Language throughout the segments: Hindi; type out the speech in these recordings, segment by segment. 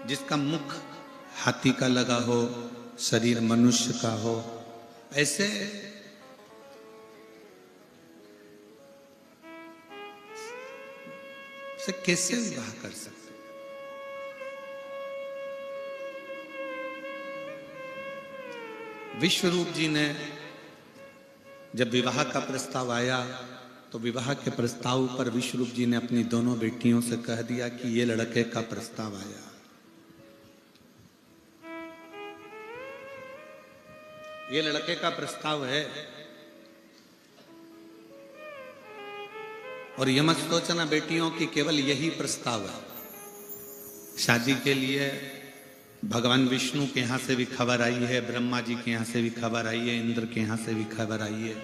जिसका मुख हाथी का लगा हो, शरीर मनुष्य का हो, ऐसे से कैसे विवाह कर सकते? विश्वरूप जी ने जब विवाह का प्रस्ताव आया तो विवाह के प्रस्ताव पर विश्वरूप जी ने अपनी दोनों बेटियों से कह दिया कि ये लड़के का प्रस्ताव आया, ये लड़के का प्रस्ताव है। और ये मत सोचना बेटियों की केवल यही प्रस्ताव है। शादी के लिए भगवान विष्णु के यहां से भी खबर आई है, ब्रह्मा जी के यहां से भी खबर आई है, इंद्र के यहां से भी खबर आई है।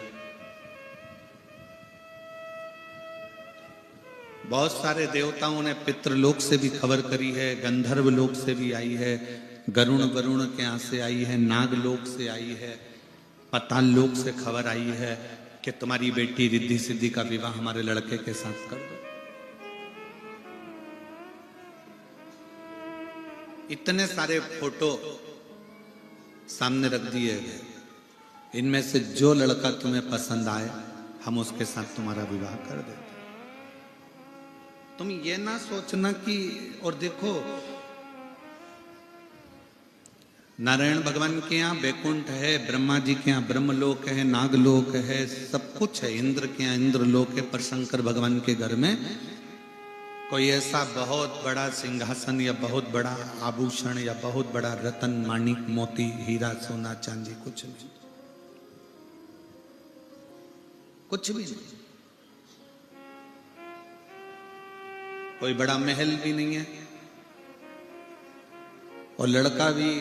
बहुत सारे देवताओं ने पितृलोक से भी खबर करी है, गंधर्व लोक से भी आई है, वरुण के यहां से आई है, नागलोक से आई है, पाताल लोक से खबर आई है कि तुम्हारी बेटी रिद्धि सिद्धि का विवाह हमारे लड़के के साथ कर दो। इतने सारे फोटो सामने रख दिए गए, इनमें से जो लड़का तुम्हें पसंद आए हम उसके साथ तुम्हारा विवाह कर देते। तुम ये ना सोचना कि, और देखो नारायण भगवान के यहाँ बैकुंठ है, ब्रह्मा जी के यहाँ ब्रह्मलोक है, नागलोक है, सब कुछ है, इंद्र के यहाँ इंद्रलोक है, पर शंकर भगवान के घर में कोई ऐसा बहुत बड़ा सिंहासन या बहुत बड़ा आभूषण या बहुत बड़ा रतन माणिक मोती हीरा सोना चांदी कुछ नहीं, कुछ भी नहीं। कोई बड़ा महल भी नहीं है, और लड़का भी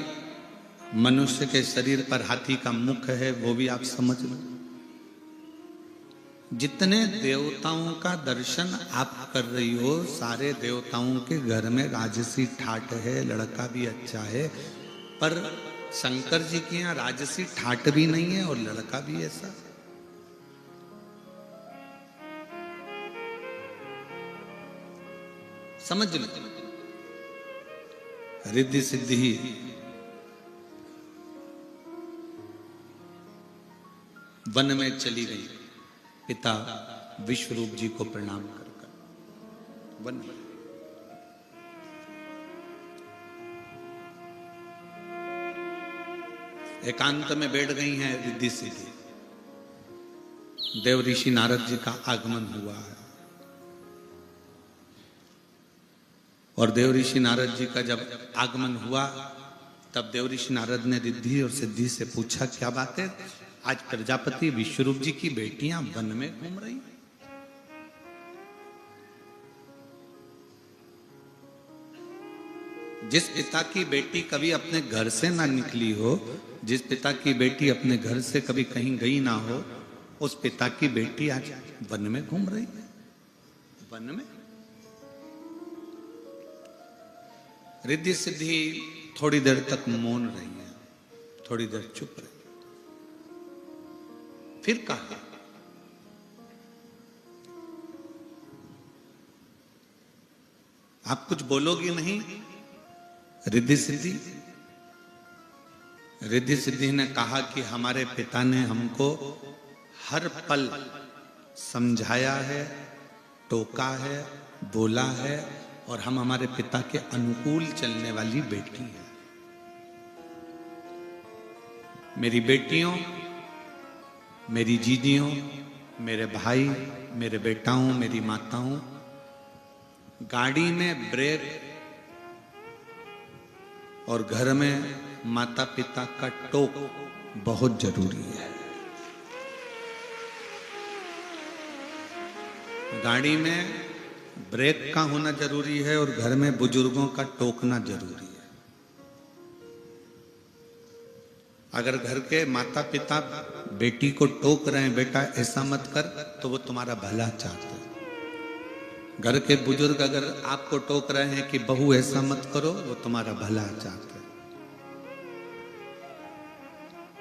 मनुष्य के शरीर पर हाथी का मुख है, वो भी आप समझ लो। जितने देवताओं का दर्शन आप कर रही हो, सारे देवताओं के घर में राजसी ठाट है, लड़का भी अच्छा है, पर शंकर जी के यहाँ राजसी ठाट भी नहीं है और लड़का भी ऐसा। समझ लो, रिद्धि सिद्धि वन में चली गई, पिता विश्वरूप जी को प्रणाम कर वन में। एकांत में बैठ गई हैं रिद्धि सिद्धि। देव ऋषि नारद जी का आगमन हुआ है, और देव ऋषि नारद जी का जब आगमन हुआ तब देव ऋषि नारद ने रिद्धि और सिद्धि से पूछा, क्या बात है, आज प्रजापति विश्वरूप जी की बेटियां वन में घूम रही? जिस पिता की बेटी कभी अपने घर से ना निकली हो, जिस पिता की बेटी अपने घर से कभी कहीं गई ना हो, उस पिता की बेटी आज वन में घूम रही है। वन में रिद्धि सिद्धि थोड़ी देर तक मौन रही है, थोड़ी देर चुप रही, फिर कहा, आप कुछ बोलोगी नहीं रिद्धि सिद्धि? रिद्धि सिद्धि ने कहा कि हमारे पिता ने हमको हर पल समझाया है, टोका है, बोला है, और हम हमारे पिता के अनुकूल चलने वाली बेटी हैं। मेरी बेटियों, मेरी जीजियों, मेरे भाई, मेरे बेटाओं, मेरी माताओं, गाड़ी में ब्रेक और घर में माता पिता का टोक बहुत जरूरी है। गाड़ी में ब्रेक का होना जरूरी है और घर में बुजुर्गों का टोकना जरूरी है। अगर घर के माता पिता बेटी को टोक रहे हैं, बेटा ऐसा मत कर, तो वो तुम्हारा भला चाहते हैं। घर के बुजुर्ग अगर आपको टोक रहे हैं कि बहू ऐसा मत करो, वो तुम्हारा भला चाहते हैं।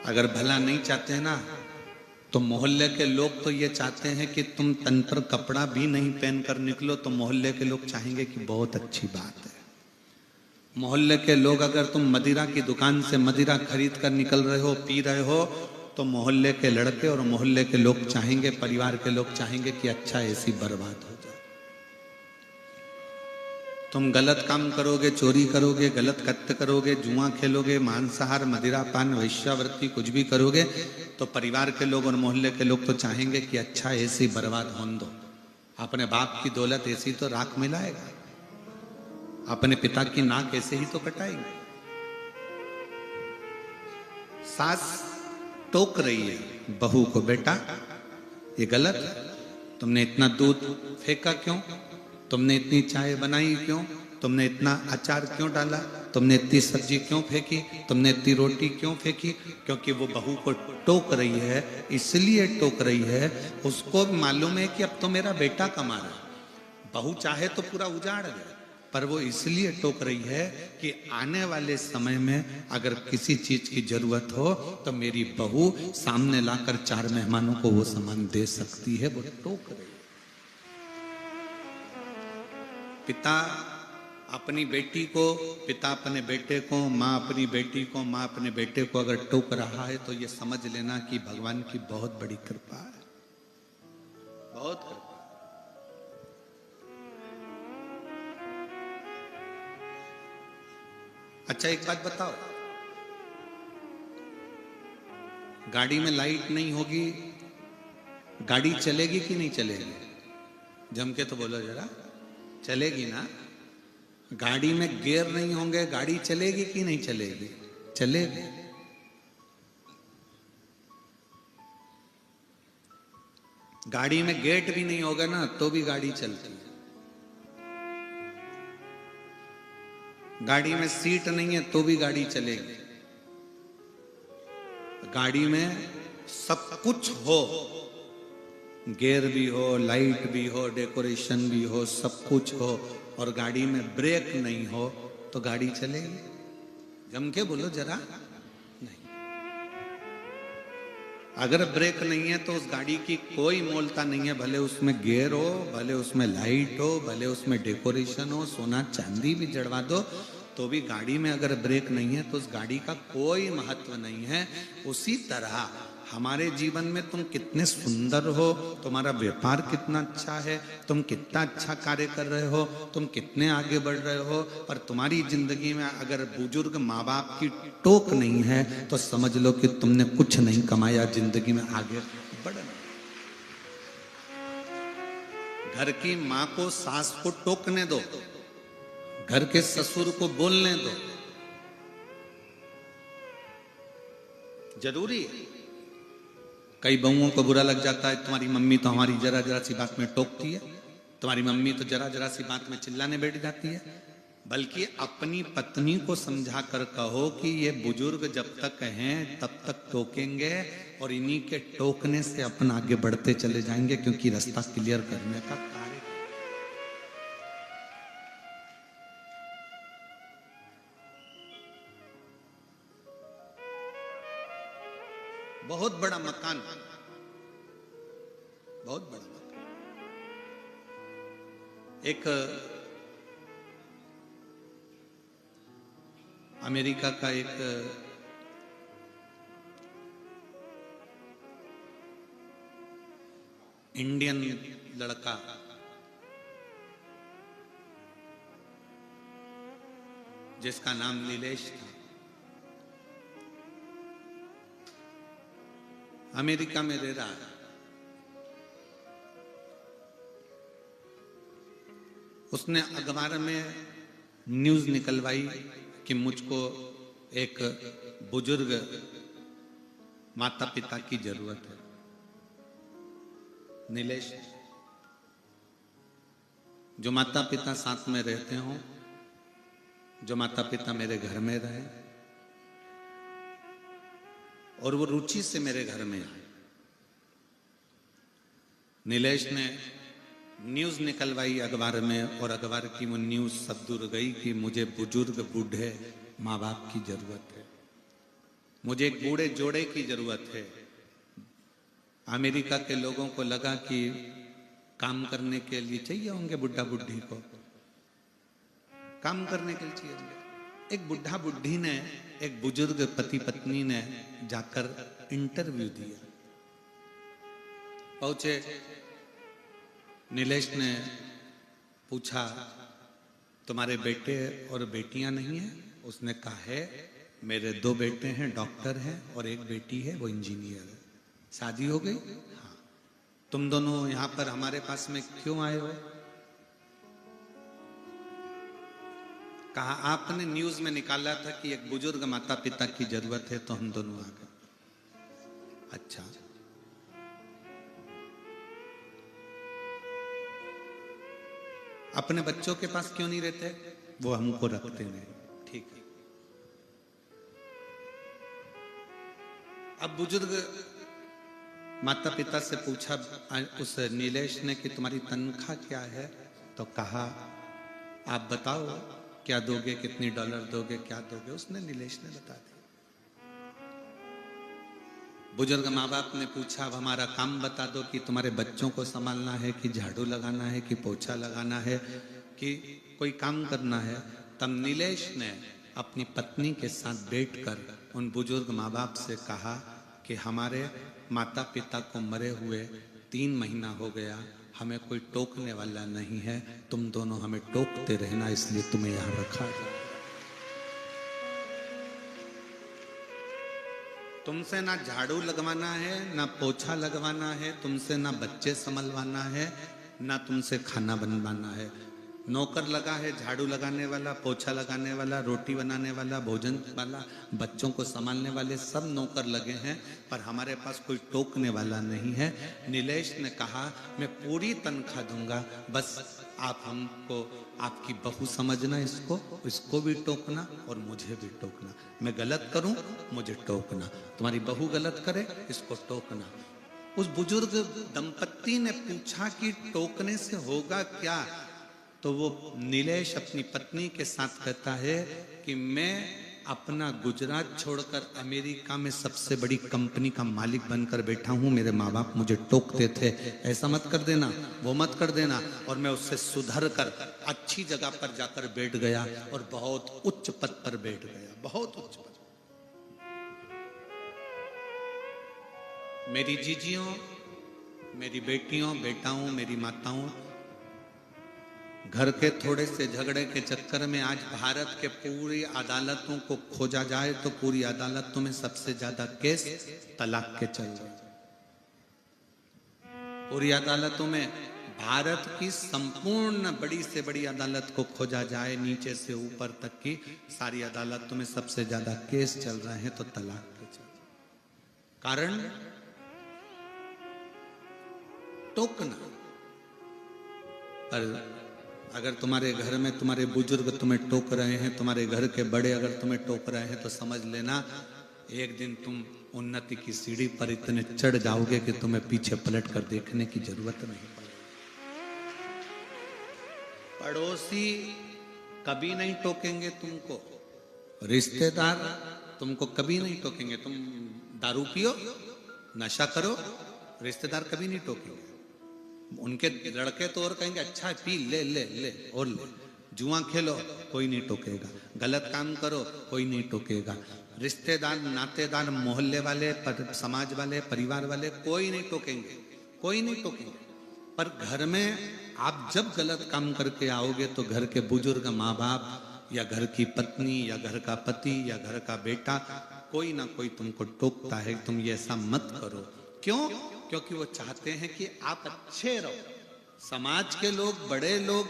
अगर भला नहीं चाहते हैं ना, तो मोहल्ले के लोग तो ये चाहते हैं कि तुम तन पर कपड़ा भी नहीं पहन कर निकलो, तो मोहल्ले के लोग चाहेंगे कि बहुत अच्छी बात है। मोहल्ले के लोग, अगर तुम मदिरा की दुकान से मदिरा खरीद कर निकल रहे हो, पी रहे हो, तो मोहल्ले के लड़के और मोहल्ले के लोग चाहेंगे, परिवार के लोग चाहेंगे कि अच्छा ऐसी बर्बाद हो जाए। तुम गलत काम करोगे, चोरी करोगे, गलत कृत्य करोगे, जुआ खेलोगे, मांसाहार, मदिरा पान, वैश्यावृत्ति कुछ भी करोगे, तो परिवार के लोग और मोहल्ले के लोग तो चाहेंगे कि अच्छा ऐसी बर्बाद होने दो। अपने बाप की दौलत ऐसी तो राख मिलाएगा, अपने पिता की नाक ऐसे ही तो कटाएगी। सास टोक रही है बहू को, बेटा ये गलत है, तुमने इतना दूध फेंका क्यों, तुमने इतनी चाय बनाई क्यों, तुमने इतना अचार क्यों डाला, तुमने इतनी सब्जी क्यों फेंकी, तुमने इतनी रोटी क्यों फेंकी। क्योंकि वो बहू को टोक रही है, इसलिए टोक रही है, उसको मालूम है कि अब तो मेरा बेटा कमा रहा है। बहू चाहे तो पूरा उजाड़ दे, पर वो इसलिए टोक रही है कि आने वाले समय में अगर किसी चीज की जरूरत हो तो मेरी बहू सामने लाकर 4 मेहमानों को वो सामान दे सकती है। वो टोक रही है। पिता अपनी बेटी को, पिता अपने बेटे को, माँ अपनी बेटी को, माँ अपने बेटे को अगर टोक रहा है तो ये समझ लेना कि भगवान की बहुत बड़ी कृपा है, बहुत कृपा। अच्छा एक बात बताओ, गाड़ी में लाइट नहीं होगी, गाड़ी चलेगी कि नहीं चलेगी? जम के तो बोलो जरा, चलेगी ना। गाड़ी में गियर नहीं होंगे, गाड़ी चलेगी कि नहीं चलेगी? चलेगी। गाड़ी में गेट भी नहीं होगा ना तो भी गाड़ी चलती है। गाड़ी में सीट नहीं है तो भी गाड़ी चलेगी। गाड़ी में सब कुछ हो, गियर भी हो, लाइट भी हो, डेकोरेशन भी हो, सब कुछ हो, और गाड़ी में ब्रेक नहीं हो तो गाड़ी चलेगी? जम के बोलो जरा, नहीं। अगर ब्रेक नहीं है तो उस गाड़ी की कोई मोलता नहीं है, भले उसमें गियर हो, भले उसमें लाइट हो, भले उसमें डेकोरेशन हो, सोना चांदी भी जड़वा दो, तो भी गाड़ी में अगर ब्रेक नहीं है तो उस गाड़ी का कोई महत्व नहीं है। उसी तरह हमारे जीवन में तुम कितने सुंदर हो, तुम्हारा व्यापार कितना अच्छा है, तुम कितना अच्छा कार्य कर रहे हो, तुम कितने आगे बढ़ रहे हो, पर तुम्हारी जिंदगी में अगर बुजुर्ग माँ बाप की टोक नहीं है तो समझ लो कि तुमने कुछ नहीं कमाया, जिंदगी में आगे बढ़ना। घर की माँ को, सास को टोकने दो, घर के ससुर को बोलने दो, जरूरी है। कई बहुओं को बुरा लग जाता है, तुम्हारी मम्मी तो हमारी जरा जरा सी बात में टोकती है, तुम्हारी मम्मी तो जरा जरा सी बात में चिल्लाने बैठ जाती है। बल्कि अपनी पत्नी को समझा कर कहो कि ये बुजुर्ग जब तक हैं तब तक टोकेंगे, और इन्हीं के टोकने से अपन आगे बढ़ते चले जाएंगे, क्योंकि रास्ता क्लियर करने का कार्य। बहुत बड़ा मकान, बहुत बड़ा मकान। एक अमेरिका का एक इंडियन लड़का जिसका नाम नीलेश था, अमेरिका में रह रहा है। उसने अखबार में न्यूज निकलवाई कि मुझको एक बुजुर्ग माता पिता की जरूरत है। नीलेश, जो माता पिता साथ में रहते हों, जो माता पिता मेरे घर में रहे और वो रुचि से मेरे घर में आए। नीलेश ने न्यूज निकलवाई अखबार में, और अखबार की वो न्यूज सब दूर गई कि मुझे बुजुर्ग बूढ़े माँ बाप की जरूरत है, मुझे एक बूढ़े जोड़े की जरूरत है। अमेरिका के लोगों को लगा कि काम करने के लिए चाहिए होंगे बुढ़ा बुढ़ी को, काम करने के लिए चाहिए होंगे। एक बुढ़ा बुढ़ी ने, एक बुजुर्ग पति पत्नी ने जाकर इंटरव्यू दिया। पहुंचे, नीलेश ने पूछा तुम्हारे बेटे और बेटियां नहीं है? उसने कहा है मेरे 2 बेटे हैं, डॉक्टर हैं, और एक बेटी है वो इंजीनियर है। शादी हो गई? हाँ। तुम दोनों यहां पर हमारे पास में क्यों आए हो? कहा आपने न्यूज में निकाला था कि एक बुजुर्ग माता पिता की जरूरत है तो हम दोनों आ गए। अच्छा, अपने बच्चों के पास क्यों नहीं रहते? वो हमको रखते नहीं। ठीक है। अब बुजुर्ग माता पिता से पूछा उस नीलेश ने कि तुम्हारी तनख्वाह क्या है? तो कहा आप बताओ क्या दोगे, कितनी डॉलर दोगे, क्या दोगे? उसने, नीलेश ने बता दिया। बुजुर्ग माँ बाप ने पूछा अब हमारा काम बता दो कि तुम्हारे बच्चों को संभालना है कि झाड़ू लगाना है कि पोछा लगाना है कि कोई काम करना है। तब नीलेश ने अपनी पत्नी के साथ बैठकर उन बुजुर्ग माँ बाप से कहा कि हमारे माता पिता को मरे हुए 3 महीना हो गया, हमें कोई टोकने वाला नहीं है, तुम दोनों हमें टोकते रहना, इसलिए तुम्हें यहां रखा गया। तुमसे ना झाड़ू लगवाना है, ना पोछा लगवाना है, तुमसे ना बच्चे संभलवाना है, ना तुमसे खाना बनवाना है। नौकर लगा है, झाड़ू लगाने वाला, पोछा लगाने वाला, रोटी बनाने वाला, भोजन वाला, बच्चों को संभालने वाले सब नौकर लगे हैं, पर हमारे पास कोई टोकने वाला नहीं है। नीलेश ने कहा मैं पूरी तनख्वाह दूंगा, बस आप हमको आपकी बहू समझना, इसको भी टोकना और मुझे भी टोकना। मैं गलत करूं मुझे टोकना, तुम्हारी बहू गलत करे इसको टोकना। उस बुजुर्ग दंपत्ति ने पूछा कि टोकने से होगा क्या? तो वो नीलेश अपनी पत्नी के साथ कहता है कि मैं अपना गुजरात छोड़कर अमेरिका में सबसे बड़ी कंपनी का मालिक बनकर बैठा हूं, मेरे माँ बाप मुझे टोकते थे, ऐसा मत कर देना, वो मत कर देना, और मैं उससे सुधर कर अच्छी जगह पर जाकर बैठ गया और बहुत उच्च पद पर बैठ गया, बहुत उच्च पद। मेरी जीजियों, मेरी बेटियों, बेटाओं, मेरी माताओं, घर के थोड़े से झगड़े के चक्कर में आज भारत के पूरी अदालतों को खोजा जाए तो पूरी अदालतों में सबसे ज्यादा केस तलाक के चल रहे। पूरी अदालतों में भारत की संपूर्ण बड़ी से बड़ी अदालत को खोजा जाए, नीचे से ऊपर तक की सारी अदालतों में सबसे ज्यादा केस चल रहे हैं तो तलाक के चल रहे। कारण टोकना। पर अगर तुम्हारे घर में तुम्हारे बुजुर्ग तुम्हें टोक रहे हैं, तुम्हारे घर के बड़े अगर तुम्हें टोक रहे हैं, तो समझ लेना एक दिन तुम उन्नति की सीढ़ी पर इतने चढ़ जाओगे कि तुम्हें पीछे पलट कर देखने की जरूरत नहीं पड़ेगी। पड़ोसी कभी नहीं टोकेंगे तुमको, रिश्तेदार तुमको कभी नहीं टोकेंगे। तुम दारू पियो, नशा करो, रिश्तेदार कभी नहीं टोकेंगे। उनके लड़के तो और कहेंगे अच्छा पी ले ले ले और ले, जुआ खेलो कोई नहीं टोकेगा, गलत काम करो कोई नहीं टोकेगा, रिश्तेदार, नातेदार, मोहल्ले वाले, समाज वाले, परिवार वाले कोई नहीं टोकेंगे, कोई नहीं टोकेंगे। पर घर में आप जब गलत काम करके आओगे तो घर के बुजुर्ग, माँ बाप या घर की पत्नी या घर का पति या घर का बेटा, कोई ना कोई तुमको टोकता है, तुम ये ऐसा मत करो। क्यों? क्योंकि वो चाहते हैं कि आप अच्छे रहो। समाज के लोग, बड़े लोग,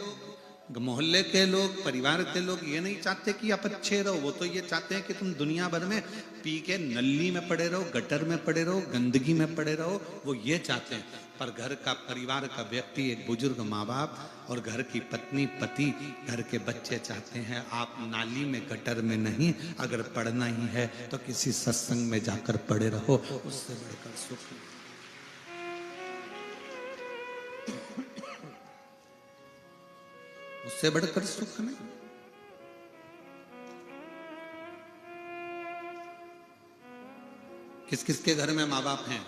मोहल्ले के लोग, परिवार के लोग ये नहीं चाहते कि आप अच्छे रहो, वो तो ये चाहते हैं कि तुम दुनिया भर में पी के नल्ली में पड़े रहो, गटर में पड़े रहो, गंदगी में पड़े रहो, वो ये चाहते हैं। पर घर का, परिवार का व्यक्ति, एक बुजुर्ग माँ बाप और घर की पत्नी, पति, घर के बच्चे चाहते हैं आप नाली में, गटर में नहीं, अगर पढ़ना ही है तो किसी सत्संग में जाकर पड़े रहो, उससे बढ़कर सुख नहीं। उससे बढ़कर सुख नहीं। किस किस के घर में माँ बाप हैं?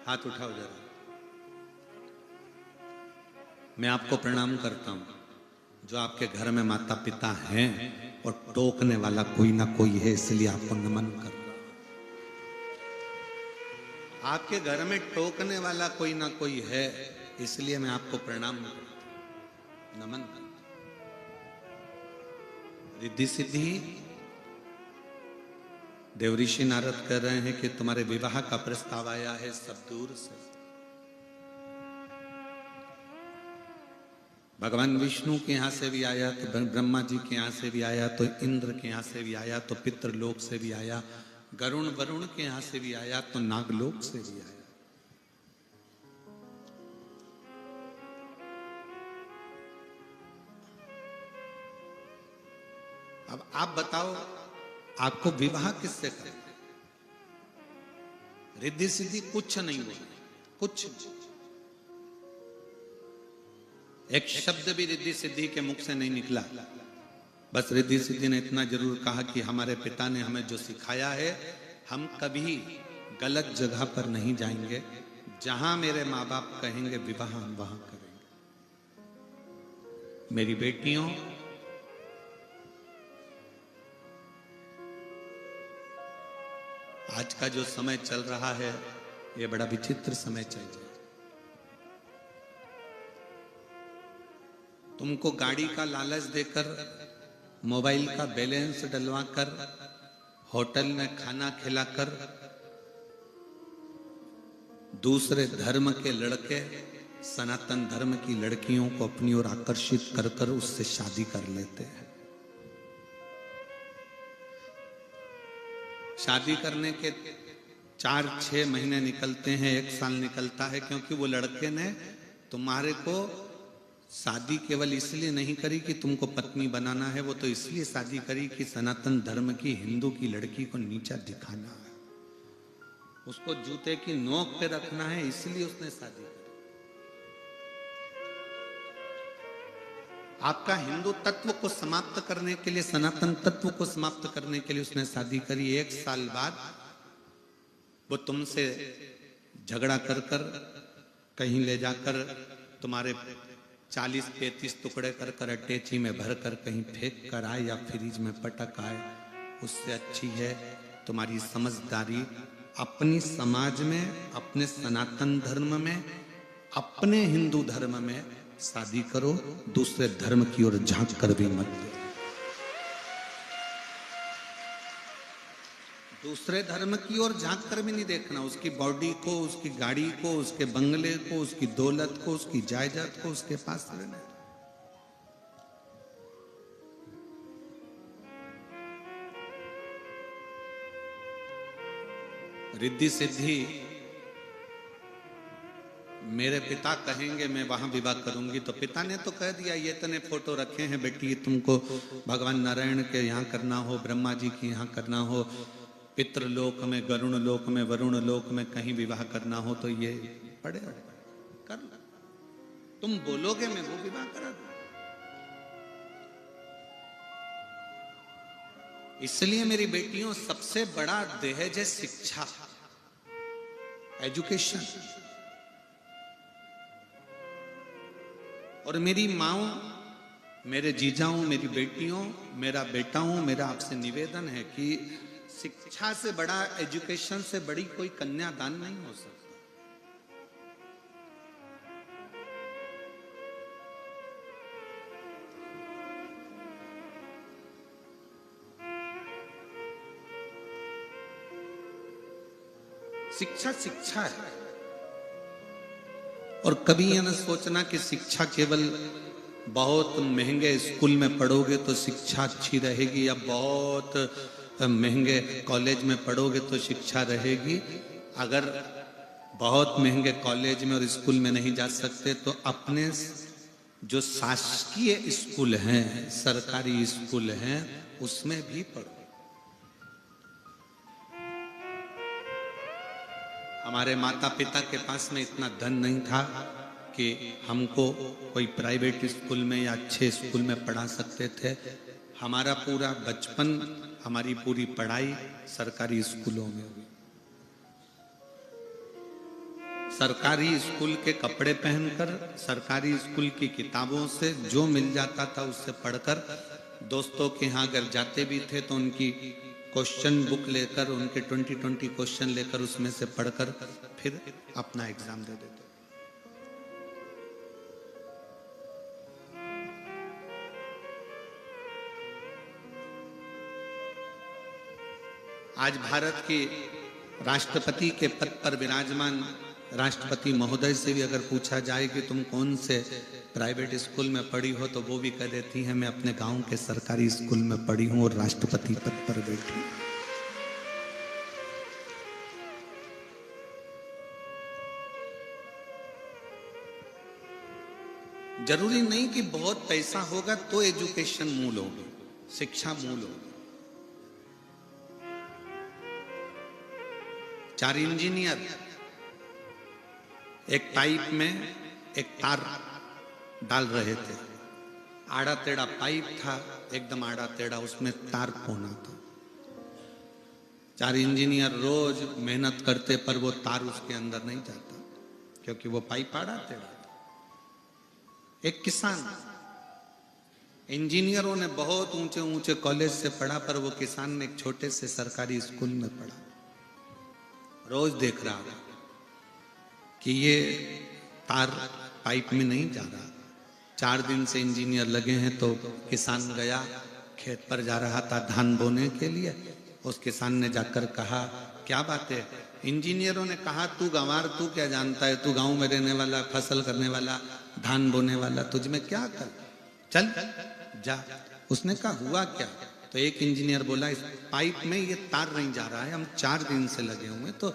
हाथ उठाओ जरा। मैं आपको प्रणाम करता हूं जो आपके घर में माता पिता हैं और टोकने वाला कोई ना कोई है, इसलिए आपको नमन कर रहा हूं। आपके घर में टोकने वाला कोई ना कोई है, इसलिए मैं आपको प्रणाम करता हूं, नमन करता हूं। रिद्धि सिद्धि देवऋषि नारद कह रहे हैं कि तुम्हारे विवाह का प्रस्ताव आया है सब दूर से। भगवान विष्णु के यहां से भी आया, तो ब्रह्मा जी के यहां से भी आया, तो इंद्र के यहां से भी आया, तो पितृलोक से भी आया, गरुण वरुण के यहां से भी आया, तो नागलोक से भी आया। अब आप बताओ, आपको विवाह किससे करना? रिद्धि सिद्धि कुछ नहीं हुई, कुछ। एक शब्द भी रिद्धि सिद्धि के मुख से नहीं निकला। बस रिद्धि सिद्धि ने इतना जरूर कहा कि हमारे पिता ने हमें जो सिखाया है, हम कभी गलत जगह पर नहीं जाएंगे, जहां मेरे माँ बाप कहेंगे विवाह हम वहां करेंगे। मेरी बेटियों, आज का जो समय चल रहा है, ये बड़ा विचित्र समय चल रहा है। तुमको गाड़ी का लालच देकर, मोबाइल का बैलेंस डलवाकर, होटल में खाना खिलाकर, दूसरे धर्म के लड़के सनातन धर्म की लड़कियों को अपनी ओर आकर्षित कर कर उससे शादी कर लेते हैं। शादी करने के 4-6 महीने निकलते हैं, 1 साल निकलता है, क्योंकि वो लड़के ने तुम्हारे को शादी केवल इसलिए नहीं करी कि तुमको पत्नी बनाना है, वो तो इसलिए शादी करी कि सनातन धर्म की हिंदू की लड़की को नीचा दिखाना है, उसको जूते की नोक पे रखना है, इसलिए उसने शादी करी। आपका हिंदू तत्व को समाप्त करने के लिए, सनातन तत्व को समाप्त करने के लिए उसने शादी करी। 1 साल बाद वो तुमसे झगड़ा कर कर कहीं ले जाकर तुम्हारे 40-35 टुकड़े कर कर अटैची में भर कर कहीं फेंक कर आए या फ्रिज में पटक आए, उससे अच्छी है तुम्हारी समझदारी। अपनी समाज में, अपने सनातन धर्म में, अपने हिंदू धर्म में शादी करो, दूसरे धर्म की ओर झांक कर भी मत दो। दूसरे धर्म की ओर झांक कर भी नहीं देखना, उसकी बॉडी को, उसकी गाड़ी को, उसके बंगले को, उसकी दौलत को, उसकी जायदाद को उसके पास रहने। रिद्धि सिद्धि मेरे पिता कहेंगे मैं वहां विवाह करूंगी, तो पिता ने तो कह दिया, ये तने फोटो रखे हैं बेटी, तुमको भगवान नारायण के यहाँ करना हो, ब्रह्मा जी के यहाँ करना हो, पितृलोक में, गरुण लोक में, वरुण लोक में कहीं विवाह करना हो, तो ये पड़े कर लो। तुम बोलोगे मैं वो विवाह करा दूं। इसलिए मेरी बेटियों, सबसे बड़ा दहेज है शिक्षा, एजुकेशन। और मेरी माओ, मेरे जीजाओं, मेरी बेटियों, मेरा बेटा हूं, मेरा आपसे निवेदन है कि शिक्षा से बड़ा, एजुकेशन से बड़ी कोई कन्यादान नहीं हो सकता। शिक्षा शिक्षा है। और कभी यह न सोचना कि शिक्षा केवल बहुत महंगे स्कूल में पढ़ोगे तो शिक्षा अच्छी रहेगी, या बहुत महंगे कॉलेज में पढ़ोगे तो शिक्षा रहेगी। अगर बहुत महंगे कॉलेज में और स्कूल में नहीं जा सकते तो अपने जो शासकीय स्कूल हैं, सरकारी स्कूल हैं, उसमें भी पढ़ो। हमारे माता पिता के पास में इतना धन नहीं था कि हमको कोई प्राइवेट स्कूल में या अच्छे स्कूल में पढ़ा सकते थे। हमारा पूरा बचपन, हमारी पूरी पढ़ाई सरकारी स्कूलों में हुई। सरकारी स्कूल के कपड़े पहनकर, सरकारी स्कूल की किताबों से जो मिल जाता था उससे पढ़कर दोस्तों के यहाँ अगर जाते भी थे तो उनकी क्वेश्चन बुक लेकर, उनके 20-20 क्वेश्चन लेकर उसमें से पढ़कर फिर अपना एग्जाम दे देते। आज भारत के राष्ट्रपति के पद पर विराजमान राष्ट्रपति महोदय से भी अगर पूछा जाए कि तुम कौन से प्राइवेट स्कूल में पढ़ी हो, तो वो भी कह देती हैं मैं अपने गांव के सरकारी स्कूल में पढ़ी हूं और राष्ट्रपति पद पर बैठी। जरूरी नहीं कि बहुत पैसा होगा तो एजुकेशन मूल होगी, शिक्षा मूल होगी। 4 इंजीनियर एक पाइप में एक तार डाल रहे थे। आड़ा टेढ़ा पाइप था, एकदम आड़ा टेढ़ा, उसमें तार पोना था। 4 इंजीनियर रोज मेहनत करते पर वो तार उसके अंदर नहीं जाता, क्योंकि वो पाइप आड़ा टेढ़ा था। एक किसान, इंजीनियरों ने बहुत ऊंचे ऊंचे कॉलेज से पढ़ा, पर वो किसान ने एक छोटे से सरकारी स्कूल में पढ़ा। रोज देख रहा था कि ये तार पाइप में नहीं जा रहा। 4 दिन से इंजीनियर लगे हैं। तो किसान गया, खेत पर जा रहा था धान बोने के लिए। उस किसान ने जाकर कहा क्या बात है? इंजीनियरों ने कहा तू गंवार, तू क्या जानता है, तू गांव में रहने वाला, फसल करने वाला, धान बोने वाला, तुझ में क्या कर, चल जा। उसने कहा हुआ क्या? तो एक इंजीनियर बोला इस पाइप में ये तार नहीं जा रहा है, हम 4 दिन से लगे हुए। तो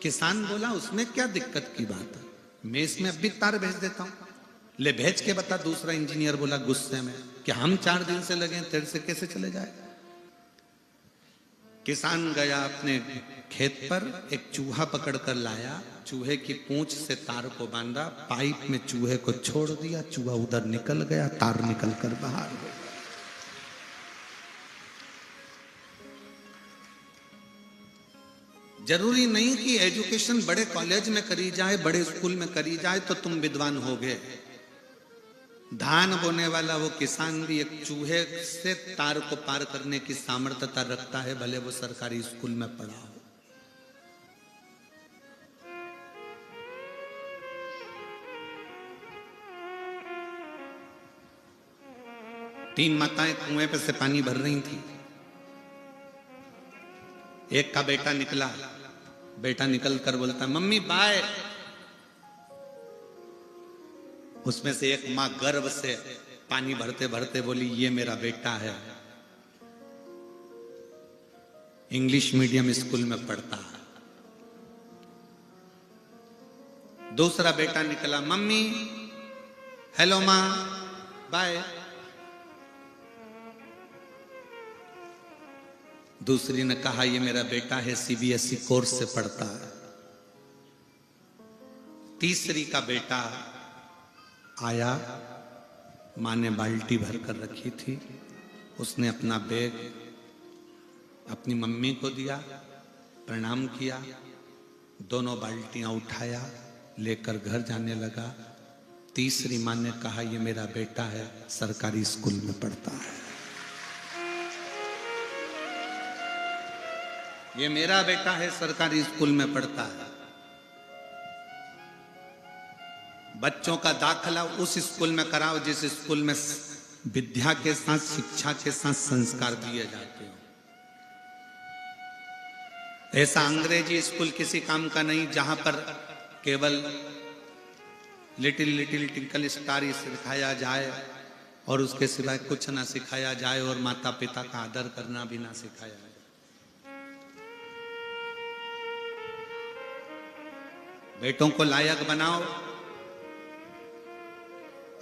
किसान बोला उसमें क्या दिक्कत की बात है, मैं इसमें अभी तार भेज देता हूं, ले भेज के बता। दूसरा इंजीनियर बोला गुस्से में कि हम 4 दिन से लगे हैं, तेरे से कैसे चले जाए। किसान गया अपने खेत पर, एक चूहा पकड़ कर लाया, चूहे की पूंछ से तार को बांधा, पाइप में चूहे को छोड़ दिया, चूहा उधर निकल गया, तार निकल कर बाहर हो गया। जरूरी नहीं कि एजुकेशन बड़े कॉलेज में करी जाए, बड़े स्कूल में करी जाए तो तुम विद्वान हो गए। धान बोने वाला वो किसान भी एक चूहे से तार को पार करने की सामर्थ्यता रखता है, भले वो सरकारी स्कूल में पढ़ा हो। तीन माताएं कुएं पे से पानी भर रही थी। एक का बेटा निकला, बेटा निकल कर बोलता मम्मी बाय। उसमें से एक मां गर्व से पानी भरते भरते बोली ये मेरा बेटा है, इंग्लिश मीडियम स्कूल में पढ़ता है। दूसरा बेटा निकला, मम्मी हेलो मां बाय। दूसरी ने कहा ये मेरा बेटा है, सीबीएसई कोर्स से पढ़ता है। तीसरी का बेटा आया, मां ने बाल्टी भर कर रखी थी, उसने अपना बैग अपनी मम्मी को दिया, प्रणाम किया, दोनों बाल्टियां उठाया, लेकर घर जाने लगा। तीसरी मां ने कहा ये मेरा बेटा है, सरकारी स्कूल में पढ़ता है, ये मेरा बेटा है, सरकारी स्कूल में पढ़ता है। बच्चों का दाखिला उस स्कूल में कराओ जिस स्कूल में विद्या के साथ, शिक्षा के साथ संस्कार दिए जाते हो। ऐसा अंग्रेजी स्कूल किसी काम का नहीं जहां पर केवल लिटिल लिटिल टिंकल स्टार ही सिखाया जाए और उसके सिवाय कुछ ना सिखाया जाए और माता पिता का आदर करना भी ना सिखाया जाए। बेटों को लायक बनाओ,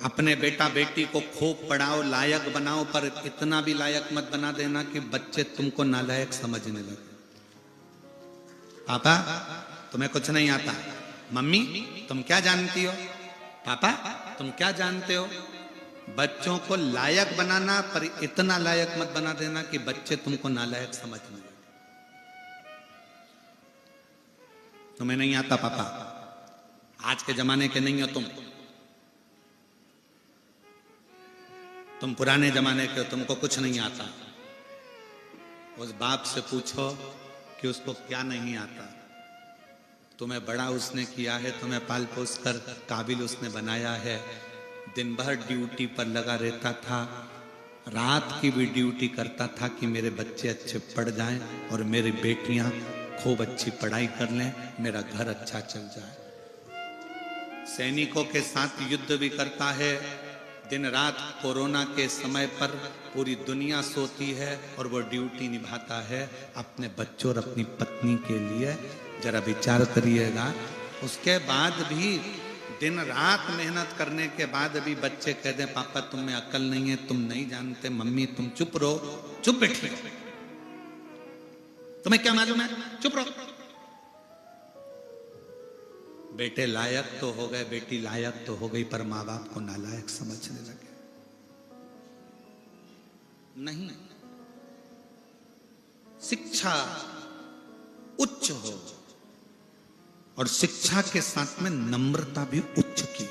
अपने बेटा बेटी को खूब पढ़ाओ, लायक बनाओ, पर इतना भी लायक मत बना देना कि बच्चे तुमको नालायक समझने लगे। पापा तुम्हें कुछ नहीं आता, मम्मी तुम क्या जानती हो, पापा तुम क्या जानते हो। बच्चों को लायक बनाना, पर इतना लायक मत बना देना कि बच्चे तुमको नालायक समझने लगे। तुम्हें नहीं आता पापा, आज के जमाने के नहीं हो तुम। तुम पुराने जमाने के हो, तुमको कुछ नहीं आता। उस बाप से पूछो कि उसको क्या नहीं आता। तुम्हें बड़ा उसने किया है, तुम्हें पाल पोस कर काबिल उसने बनाया है। दिन भर ड्यूटी पर लगा रहता था, रात की भी ड्यूटी करता था कि मेरे बच्चे अच्छे पढ़ जाएं और मेरी बेटियां खूब अच्छी पढ़ाई कर लें, मेरा घर अच्छा चल जाए। सैनिकों के साथ युद्ध भी करता है। दिन रात कोरोना के समय पर पूरी दुनिया सोती है और वो ड्यूटी निभाता है अपने बच्चों और अपनी पत्नी के लिए। जरा विचार करिएगा, उसके बाद भी दिन रात मेहनत करने के बाद भी बच्चे कह दें पापा तुम में अकल नहीं है, तुम नहीं जानते, मम्मी तुम चुप रहो, चुप बैठिए, तुम्हें क्या मालूम है, चुप रहो। बेटे लायक तो हो गए, बेटी लायक तो हो गई, पर माँ बाप को नालायक समझने लगे। नहीं, शिक्षा उच्च हो और शिक्षा के साथ में नम्रता भी उच्च की।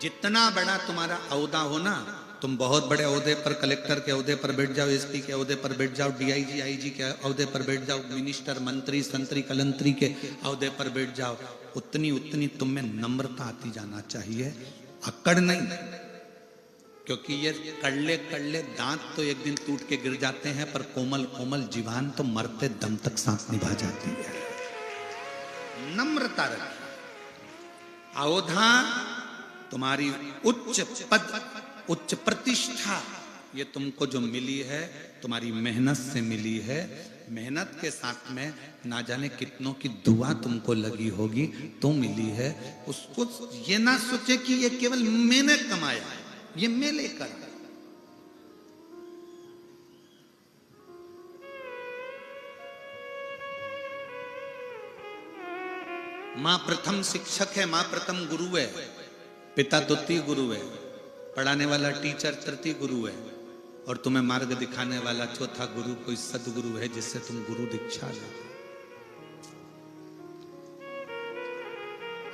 जितना बड़ा तुम्हारा औहदा हो ना, तुम बहुत बड़े औहदे पर, कलेक्टर के औहदे पर बैठ जाओ, एसपी के औहदे पर बैठ जाओ, डीआईजी आईजी के औहदे पर बैठ जाओ, मिनिस्टर मंत्री संतरी कलंतरी के औहदे पर बैठ जाओ, उतनी उतनी तुम में नम्रता आती जाना चाहिए, अकड़ नहीं। क्योंकि ये कड़ले कड़ले दांत तो एक दिन टूट के गिर जाते हैं, पर कोमल कोमल जीवान तो मरते दम तक साथ निभा जाती है। नम्रता रखिए। औहदा तुम्हारी उच्च पद, उच्च प्रतिष्ठा, ये तुमको जो मिली है तुम्हारी मेहनत से मिली है। मेहनत के साथ में ना जाने कितनों की दुआ तुमको लगी होगी तो मिली है। उसको ये ना सोचे कि ये केवल मैंने कमाया, ये मैं लेकर। मां प्रथम शिक्षक है, मां प्रथम गुरु है, पिता द्वितीय गुरु है, पढ़ाने वाला टीचर तृतीय गुरु है, और तुम्हें मार्ग दिखाने वाला चौथा गुरु कोई सदगुरु है जिससे तुम गुरु दीक्षा लो।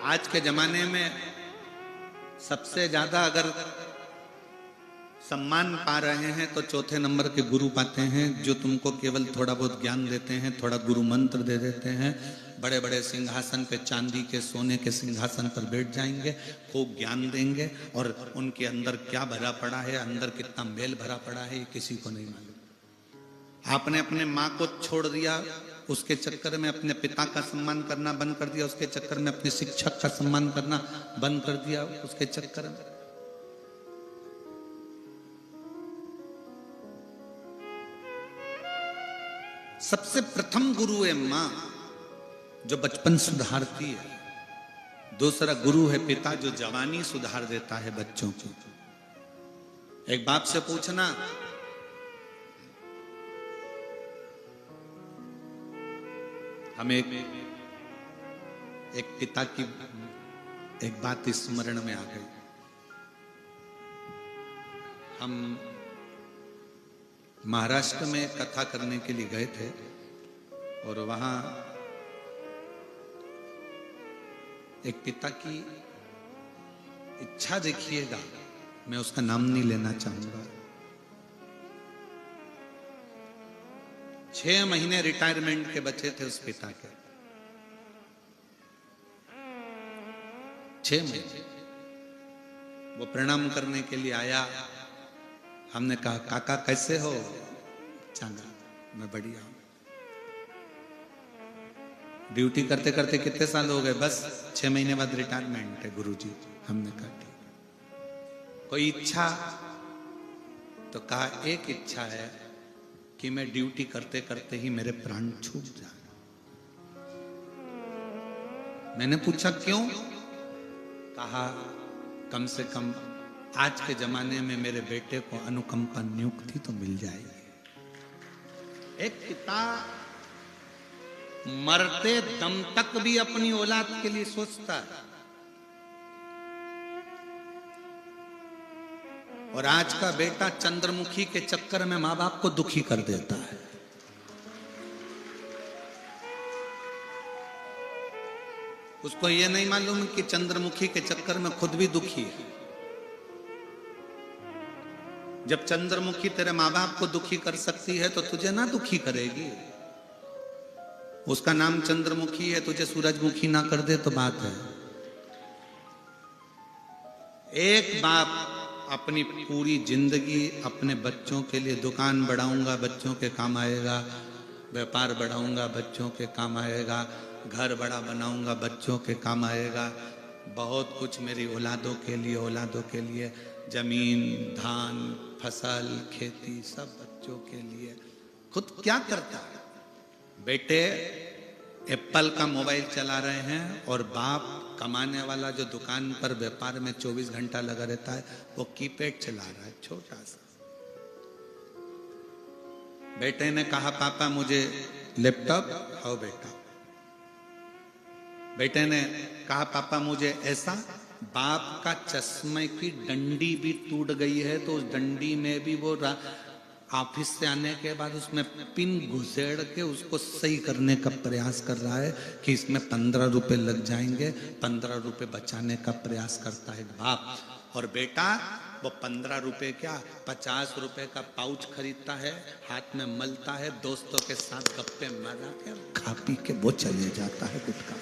आज के जमाने में सबसे ज्यादा अगर सम्मान पा रहे हैं तो चौथे नंबर के गुरु पाते हैं, जो तुमको केवल थोड़ा बहुत ज्ञान देते हैं, थोड़ा गुरु मंत्र दे देते हैं। बड़े बड़े सिंहासन पे, चांदी के सोने के सिंहासन पर बैठ जाएंगे, खूब ज्ञान देंगे, और उनके अंदर क्या भरा पड़ा है, अंदर कितना मेल भरा पड़ा है, ये किसी को नहीं मालूम। आपने अपने माँ को छोड़ दिया, उसके चक्कर में अपने पिता का सम्मान करना बंद कर दिया, उसके चक्कर में अपने शिक्षक का सम्मान करना बंद कर दिया, उसके चक्कर में। सबसे प्रथम गुरु है मां, जो बचपन सुधारती है। दूसरा गुरु है पिता, जो जवानी सुधार देता है बच्चों की। एक बाप से पूछना, हमें एक पिता की एक बात स्मरण में आ गई। हम महाराष्ट्र में कथा करने के लिए गए थे, और वहां एक पिता की इच्छा देखिएगा, मैं उसका नाम नहीं लेना चाहूंगा। 6 महीने रिटायरमेंट के बचे थे उस पिता के, 6 महीने। वो प्रणाम करने के लिए आया। हमने कहा काका कैसे हो? चांगा, मैं बढ़िया हूं। ड्यूटी करते करते कितने साल हो गए? बस 6 महीने बाद रिटायरमेंट है गुरुजी। हमने कहा ठीक। कोई इच्छा? तो कहा एक इच्छा है कि मैं ड्यूटी करते करते ही मेरे प्राण छूट जाए। मैंने पूछा क्यों? कहा कम से कम आज के जमाने में मेरे बेटे को अनुकंपा नियुक्ति तो मिल जाएगी। एक पिता मरते दम तक भी अपनी औलाद के लिए सोचता है, और आज का बेटा चंद्रमुखी के चक्कर में मां बाप को दुखी कर देता है। उसको यह नहीं मालूम कि चंद्रमुखी के चक्कर में खुद भी दुखी है। जब चंद्रमुखी तेरे माँ बाप को दुखी कर सकती है तो तुझे ना दुखी करेगी। उसका नाम चंद्रमुखी है, तुझे सूरजमुखी ना कर दे तो बात है। एक बाप अपनी पूरी जिंदगी अपने बच्चों के लिए दुकान बढ़ाऊंगा बच्चों के काम आएगा, व्यापार बढ़ाऊंगा बच्चों के काम आएगा, घर बड़ा बनाऊंगा बच्चों के काम आएगा, बहुत कुछ मेरी औलादों के लिए जमीन, धान, फसल, खेती सब बच्चों के लिए। खुद क्या करता है? बेटे एप्पल का मोबाइल चला रहे हैं और बाप कमाने वाला जो दुकान पर व्यापार में 24 घंटा लगा रहता है वो कीपैड चला रहा है छोटा सा। बेटे ने कहा पापा मुझे लैपटॉप, आओ बेटा। बेटे ने कहा पापा मुझे ऐसा। बाप का चश्मे की डंडी भी टूट गई है तो उस डंडी में भी वो ऑफिस से आने के बाद उसमें पिन घुसेड़ के उसको सही करने का प्रयास कर रहा है कि इसमें 15 रुपए लग जाएंगे, 15 रुपए बचाने का प्रयास करता है बाप। और बेटा वो 15 रुपए क्या 50 रुपए का पाउच खरीदता है, हाथ में मलता है, दोस्तों के साथ गप्पे मारा के खा पी के वो चले जाता है गुटखा।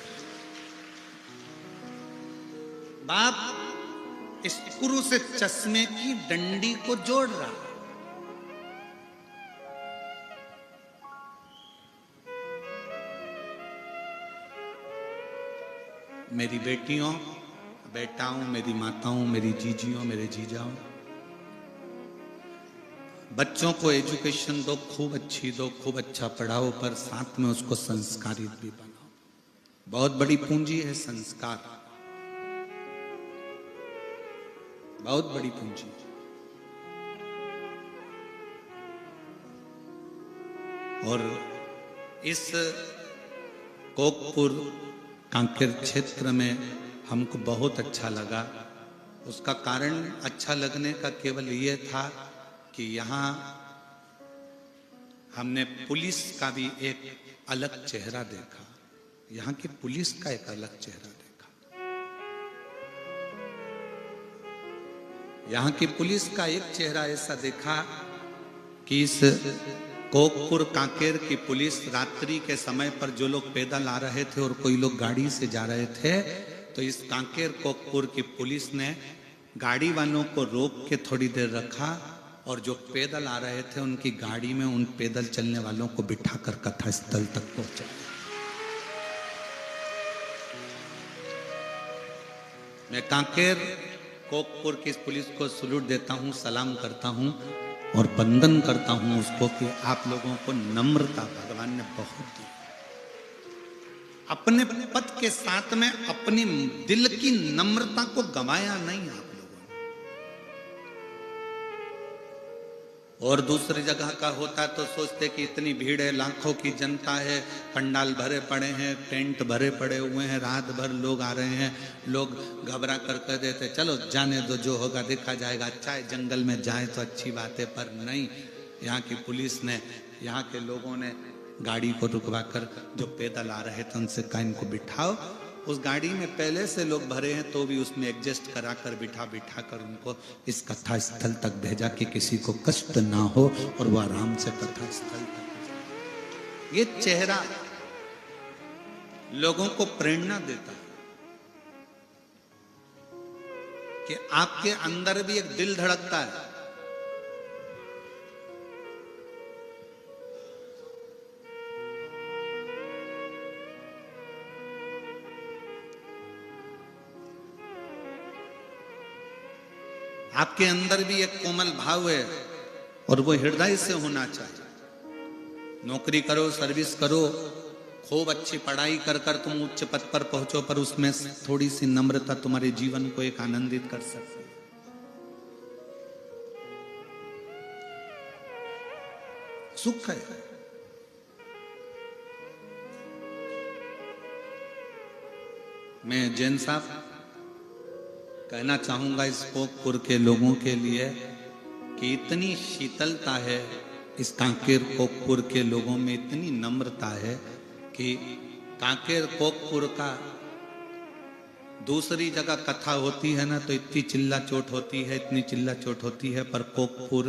बाप स्क्रू से चश्मे की डंडी को जोड़ रहा है। मेरी बेटियों, बेटाओं, मेरी माताओं, मेरी जीजियों, मेरे जीजाओं, बच्चों को एजुकेशन दो, खूब अच्छी दो, खूब अच्छा पढ़ाओ, पर साथ में उसको संस्कारित भी बनाओ। बहुत बड़ी पूंजी है संस्कार, बहुत बड़ी पूंजी। और इस कोकपुर कांकेर क्षेत्र में हमको बहुत अच्छा लगा। उसका कारण अच्छा लगने का केवल ये था कि यहाँ हमने पुलिस का भी एक अलग चेहरा देखा। यहाँ की पुलिस का एक अलग चेहरा देखा। यहाँ की पुलिस का एक चेहरा ऐसा देखा कि इस कोकपुर कांकेर की पुलिस रात्रि के समय पर जो लोग पैदल आ रहे थे और कोई लोग गाड़ी से जा रहे थे, तो इस कांकेर कोकपुर की पुलिस ने गाड़ी वालों को रोक के थोड़ी देर रखा और जो पैदल आ रहे थे उनकी गाड़ी में उन पैदल चलने वालों को बिठाकर कथा स्थल तक पहुंचा। मैं कांकेर कोकपुर की इस पुलिस को सलूट देता हूं, सलाम करता हूं और वंदन करता हूं उसको कि आप लोगों को नम्रता भगवान ने बहुत दी। अपने पद के साथ में अपनी दिल की नम्रता को गंवाया नहीं आप लोगों ने। और दूसरी जगह का होता तो सोचते कि इतनी भीड़ है, लाखों की जनता है, पंडाल भरे पड़े हैं, टेंट भरे पड़े हुए हैं, रात भर लोग आ रहे हैं, लोग घबरा कर कह देते चलो जाने दो, जो होगा देखा जाएगा, अच्छा है जंगल में जाए तो अच्छी बात है। पर नहीं, यहाँ की पुलिस ने, यहाँ के लोगों ने गाड़ी को रुकवा कर जो पैदल आ रहे थे उनसे कहा इनको बिठाओ। उस गाड़ी में पहले से लोग भरे हैं तो भी उसमें एडजस्ट करा कर बिठा कर उनको इस कथा स्थल तक भेजा कि किसी को कष्ट ना हो और वो आराम से कथा स्थल तक। ये चेहरा लोगों को प्रेरणा देता है कि आपके अंदर भी एक दिल धड़कता है। आपके अंदर भी एक कोमल भाव है और वो हृदय से होना चाहिए। नौकरी करो, सर्विस करो, खूब अच्छी पढ़ाई कर कर तुम उच्च पद पर पहुंचो, पर उसमें थोड़ी सी नम्रता तुम्हारे जीवन को एक आनंदित कर सकती है। सुख है। मैं जैन साहब कहना चाहूंगा इस कोकपुर के लोगों के लिए कि इतनी शीतलता है इस कांकेर कोकपुर के लोगों में, इतनी नम्रता है कि कांकेर कोकपुर का दूसरी जगह कथा होती है ना तो इतनी चिल्ला चोट होती है, इतनी चिल्ला चोट होती है, पर कोकपुर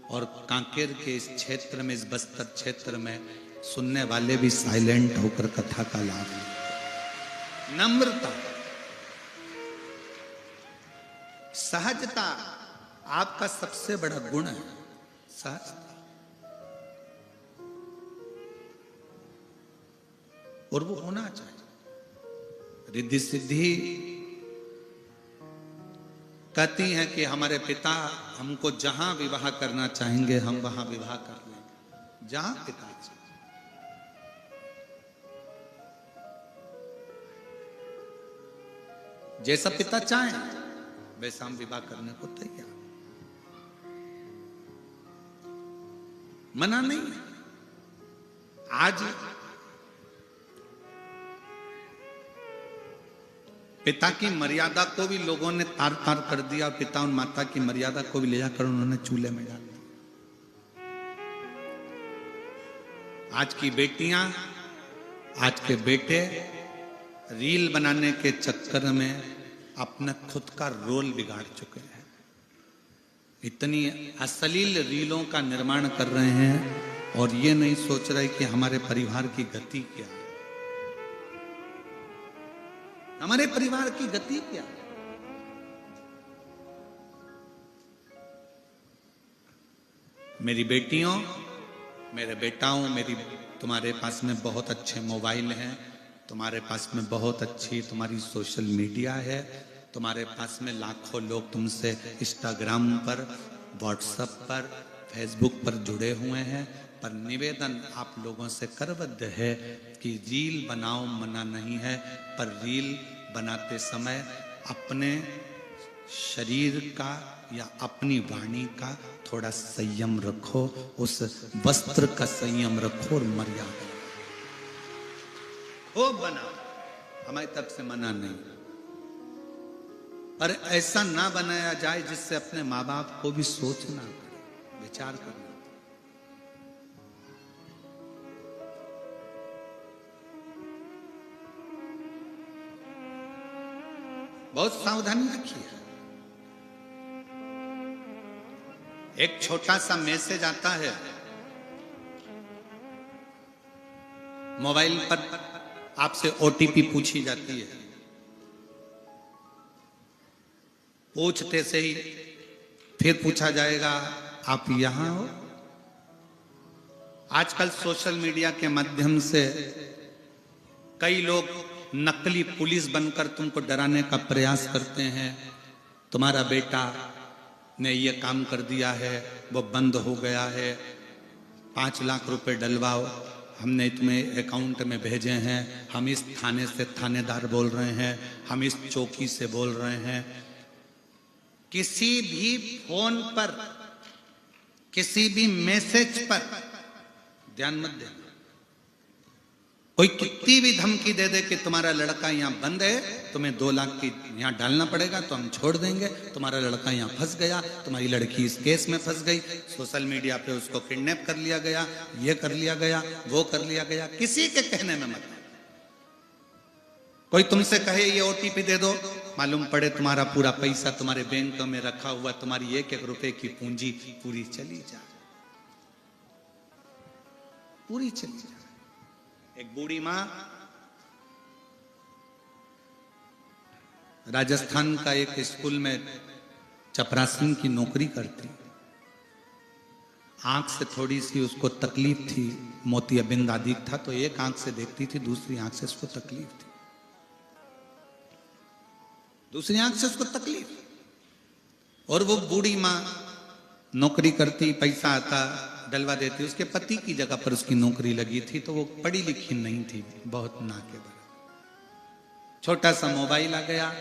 और कांकेर के इस क्षेत्र में, इस बस्तर क्षेत्र में सुनने वाले भी साइलेंट होकर कथा का लाभ लेते। नम्रता, सहजता आपका सबसे बड़ा गुण है। सहजता, और वो होना चाहिए। रिद्धि सिद्धि कहती हैं कि हमारे पिता हमको जहां विवाह करना चाहेंगे हम वहां विवाह कर लेंगे, जहां पिता चाहे। जैसा पिता चाहे वैसा हम विवाह करने को तैयार, मना नहीं है। आज पिता की मर्यादा को भी लोगों ने तार तार कर दिया, पिता और माता की मर्यादा को भी ले जाकर उन्होंने चूल्हे में डाल दिया। आज की बेटियां, आज के बेटे रील बनाने के चक्कर में अपना खुद का रोल बिगाड़ चुके हैं। इतनी अश्लील रीलों का निर्माण कर रहे हैं और ये नहीं सोच रहे कि हमारे परिवार की गति क्या है, हमारे परिवार की गति क्या है। मेरी बेटियों, मेरे बेटाओं, तुम्हारे पास में बहुत अच्छे मोबाइल हैं, तुम्हारे पास में बहुत अच्छी तुम्हारी सोशल मीडिया है, तुम्हारे पास में लाखों लोग तुमसे इंस्टाग्राम पर, व्हाट्सएप पर, फेसबुक पर जुड़े हुए हैं। पर निवेदन आप लोगों से करबद्ध है कि रील बनाओ, मना नहीं है, पर रील बनाते समय अपने शरीर का या अपनी वाणी का थोड़ा संयम रखो, उस वस्त्र का संयम रखो और मर्यादा हो। बनाओ, हमारी तरफ से मना नहीं, पर ऐसा ना बनाया जाए जिससे अपने माँ बाप को भी सोचना पड़े, विचार करना। बहुत सावधानी रखिए। एक छोटा सा मैसेज आता है मोबाइल पर, आपसे ओटीपी पूछी जाती है, पूछते से ही फिर पूछा जाएगा आप यहां हो। आजकल सोशल मीडिया के माध्यम से कई लोग नकली पुलिस बनकर तुमको डराने का प्रयास करते हैं। तुम्हारा बेटा ने ये काम कर दिया है, वो बंद हो गया है, 5 लाख रुपए डलवाओ, हमने तुम्हें अकाउंट में भेजे हैं, हम इस थाने से थानेदार बोल रहे हैं, हम इस चौकी से बोल रहे हैं। किसी भी फोन पर, किसी भी मैसेज पर ध्यान मत देना। कोई कितनी भी धमकी दे दे कि तुम्हारा लड़का यहाँ बंद है, तुम्हें 2 लाख की यहाँ डालना पड़ेगा तो हम छोड़ देंगे, तुम्हारा लड़का यहाँ फंस गया, तुम्हारी लड़की इस केस में फंस गई, सोशल मीडिया पे उसको किडनैप कर लिया गया, ये कर लिया गया, वो कर लिया गया, किसी के कहने में मत। कोई तुमसे कहे ये ओटीपी दे दो, मालूम पड़े तुम्हारा पूरा पैसा तुम्हारे बैंक में रखा हुआ, तुम्हारी 1-1 रुपए की पूंजी पूरी चली जाए, पूरी चली जाए। एक बूढ़ी मां राजस्थान का एक स्कूल में चपरासी की नौकरी करती, आंख से थोड़ी सी उसको तकलीफ थी, मोतियाबिंद आदि था, तो एक आंख से देखती थी, दूसरी आंख से उसको तकलीफ थी, दूसरी आंख से उसको तकलीफ। और वो बूढ़ी मां नौकरी करती, पैसा आता, डलवा देती। उसके पति की जगह पर उसकी नौकरी लगी थी, तो वो पढ़ी लिखी नहीं थी, बहुत ना के बराबर। छोटा सा मोबाइल आ गया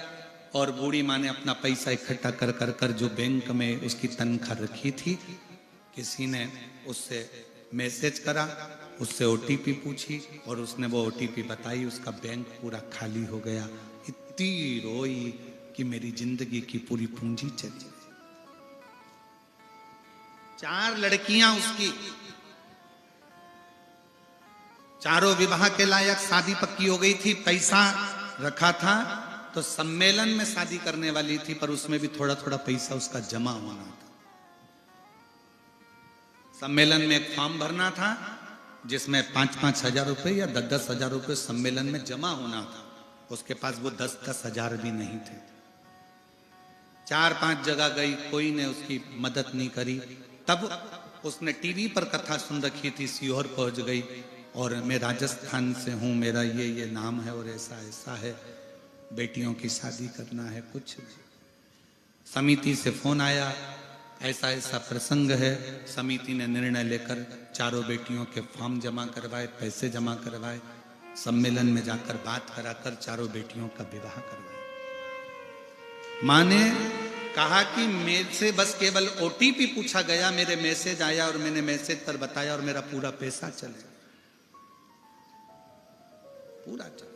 और बूढ़ी माँ ने अपना पैसा इकट्ठा कर कर कर जो बैंक में उसकी तनख्वाह रखी थी, किसी ने उससे मैसेज करा, उससे ओटीपी पूछी और उसने वो ओटीपी बताई, उसका बैंक पूरा खाली हो गया। इतनी रोई कि मेरी जिंदगी की पूरी पूंजी चली गई। 4 लड़कियां उसकी, चारों विवाह के लायक, शादी पक्की हो गई थी, पैसा रखा था, तो सम्मेलन में शादी करने वाली थी, पर उसमें भी थोड़ा थोड़ा पैसा उसका जमा होना था। सम्मेलन में एक फॉर्म भरना था जिसमें 5-5 हजार रुपए या 10-10 हजार रुपए सम्मेलन में जमा होना था। उसके पास वो 10-10 हजार भी नहीं थे। 4-5 जगह गई, कोई ने उसकी मदद नहीं करी। तब उसने टीवी पर कथा सुन रखी थी, सीहोर पहुंच गई और मैं राजस्थान से हूं, मेरा ये नाम है और ऐसा ऐसा है, बेटियों की शादी करना है। कुछ समिति से फोन आया, ऐसा ऐसा प्रसंग है। समिति ने निर्णय लेकर चारों बेटियों के फॉर्म जमा करवाए, पैसे जमा करवाए, सम्मेलन में जाकर बात कराकर चारों बेटियों का विवाह करवाया। मां ने कहा कि मेरे से बस केवल ओटीपी पूछा गया, मेरे मैसेज आया और मैंने मैसेज पर बताया और मेरा पूरा पैसा चले, पूरा चले।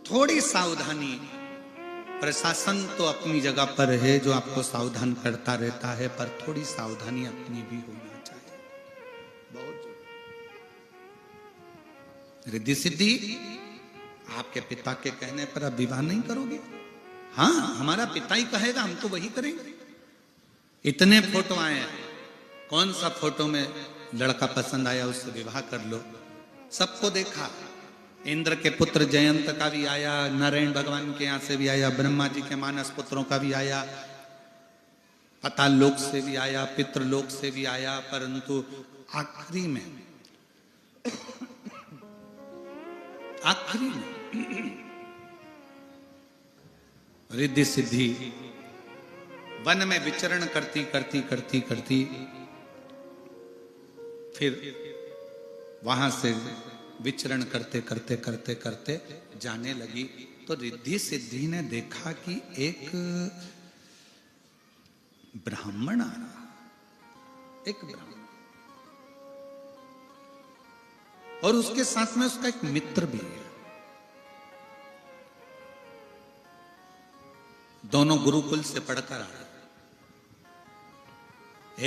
थोड़ी सावधानी, प्रशासन तो अपनी जगह पर है जो आपको सावधान करता रहता है, पर थोड़ी सावधानी अपनी भी होना चाहिए। बहुत रिद्धि सिद्धि, आपके पिता के कहने पर आप विवाह नहीं करोगे? हाँ, हमारा पिता ही कहेगा हम तो वही करेंगे। इतने फोटो आए हैं, कौन सा फोटो में लड़का पसंद आया उससे विवाह कर लो। सबको देखा, इंद्र के पुत्र जयंत का भी आया, नारायण भगवान के यहां से भी आया, ब्रह्मा जी के मानस पुत्रों का भी आया, पाताल लोक से भी आया, पितृलोक से भी आया, परंतु आखिरी में रिद्धि सिद्धि वन में विचरण करती करती करती करती फिर वहां से विचरण करते करते करते करते जाने लगी। तो रिद्धि सिद्धि ने देखा कि एक ब्राह्मण आ रहा, एक ब्राह्मण, और उसके साथ में उसका एक मित्र भी है। दोनों गुरुकुल से पढ़कर आ रहे।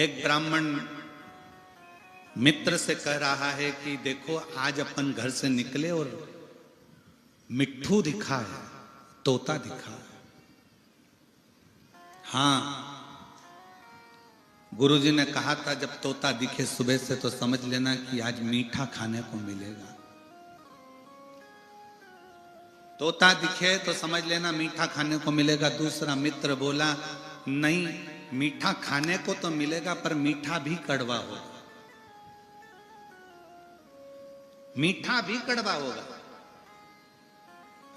एक ब्राह्मण मित्र से कह रहा है कि देखो आज अपन घर से निकले और मिट्ठू दिखा है, तोता दिखा है। हाँ, गुरुजी ने कहा था जब तोता दिखे सुबह से तो समझ लेना कि आज मीठा खाने को मिलेगा। तोता दिखे तो समझ लेना मीठा खाने को मिलेगा। दूसरा मित्र बोला नहीं, मीठा खाने को तो मिलेगा पर मीठा भी कड़वा होगा, मीठा भी कड़वा होगा।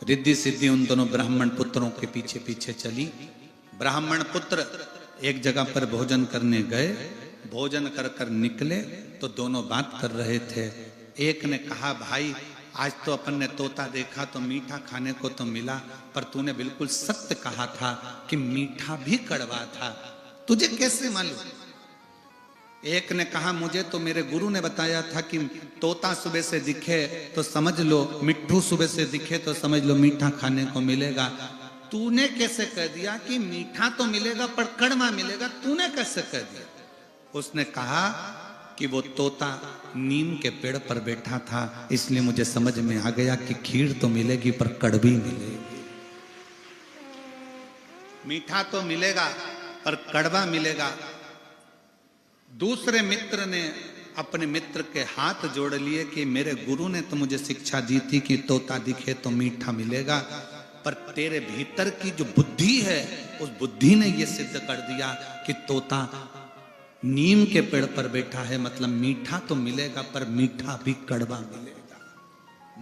रिद्धि सिद्धि उन दोनों ब्राह्मण पुत्रों के पीछे पीछे चली। ब्राह्मण पुत्र एक जगह पर भोजन करने गए, भोजन कर कर निकले तो दोनों बात कर रहे थे। एक ने कहा भाई आज तो अपन ने तोता देखा तो मीठा खाने को तो मिला, पर तूने बिल्कुल सत्य कहा था कि मीठा भी कड़वा था, तुझे कैसे मालूम? एक ने कहा मुझे तो मेरे गुरु ने बताया था कि तोता सुबह से दिखे तो समझ लो, मिट्ठू सुबह से दिखे तो समझ लो मीठा खाने को मिलेगा। तूने कैसे कह दिया कि मीठा तो मिलेगा पर कड़वा मिलेगा, तूने कैसे कह दिया? उसने कहा कि वो तोता नीम के पेड़ पर बैठा था, इसलिए मुझे समझ में आ गया कि खीर तो मिलेगी पर कड़वी मिलेगी, मीठा तो मिलेगा पर कड़वा मिलेगा। दूसरे मित्र ने अपने मित्र के हाथ जोड़ लिए कि मेरे गुरु ने तो मुझे शिक्षा दी थी कि तोता दिखे तो मीठा मिलेगा, पर तेरे भीतर की जो बुद्धि है उस बुद्धि ने यह सिद्ध कर दिया कि तोता नीम के पेड़ पर बैठा है, मतलब मीठा तो मिलेगा पर मीठा भी कड़वा मिलेगा।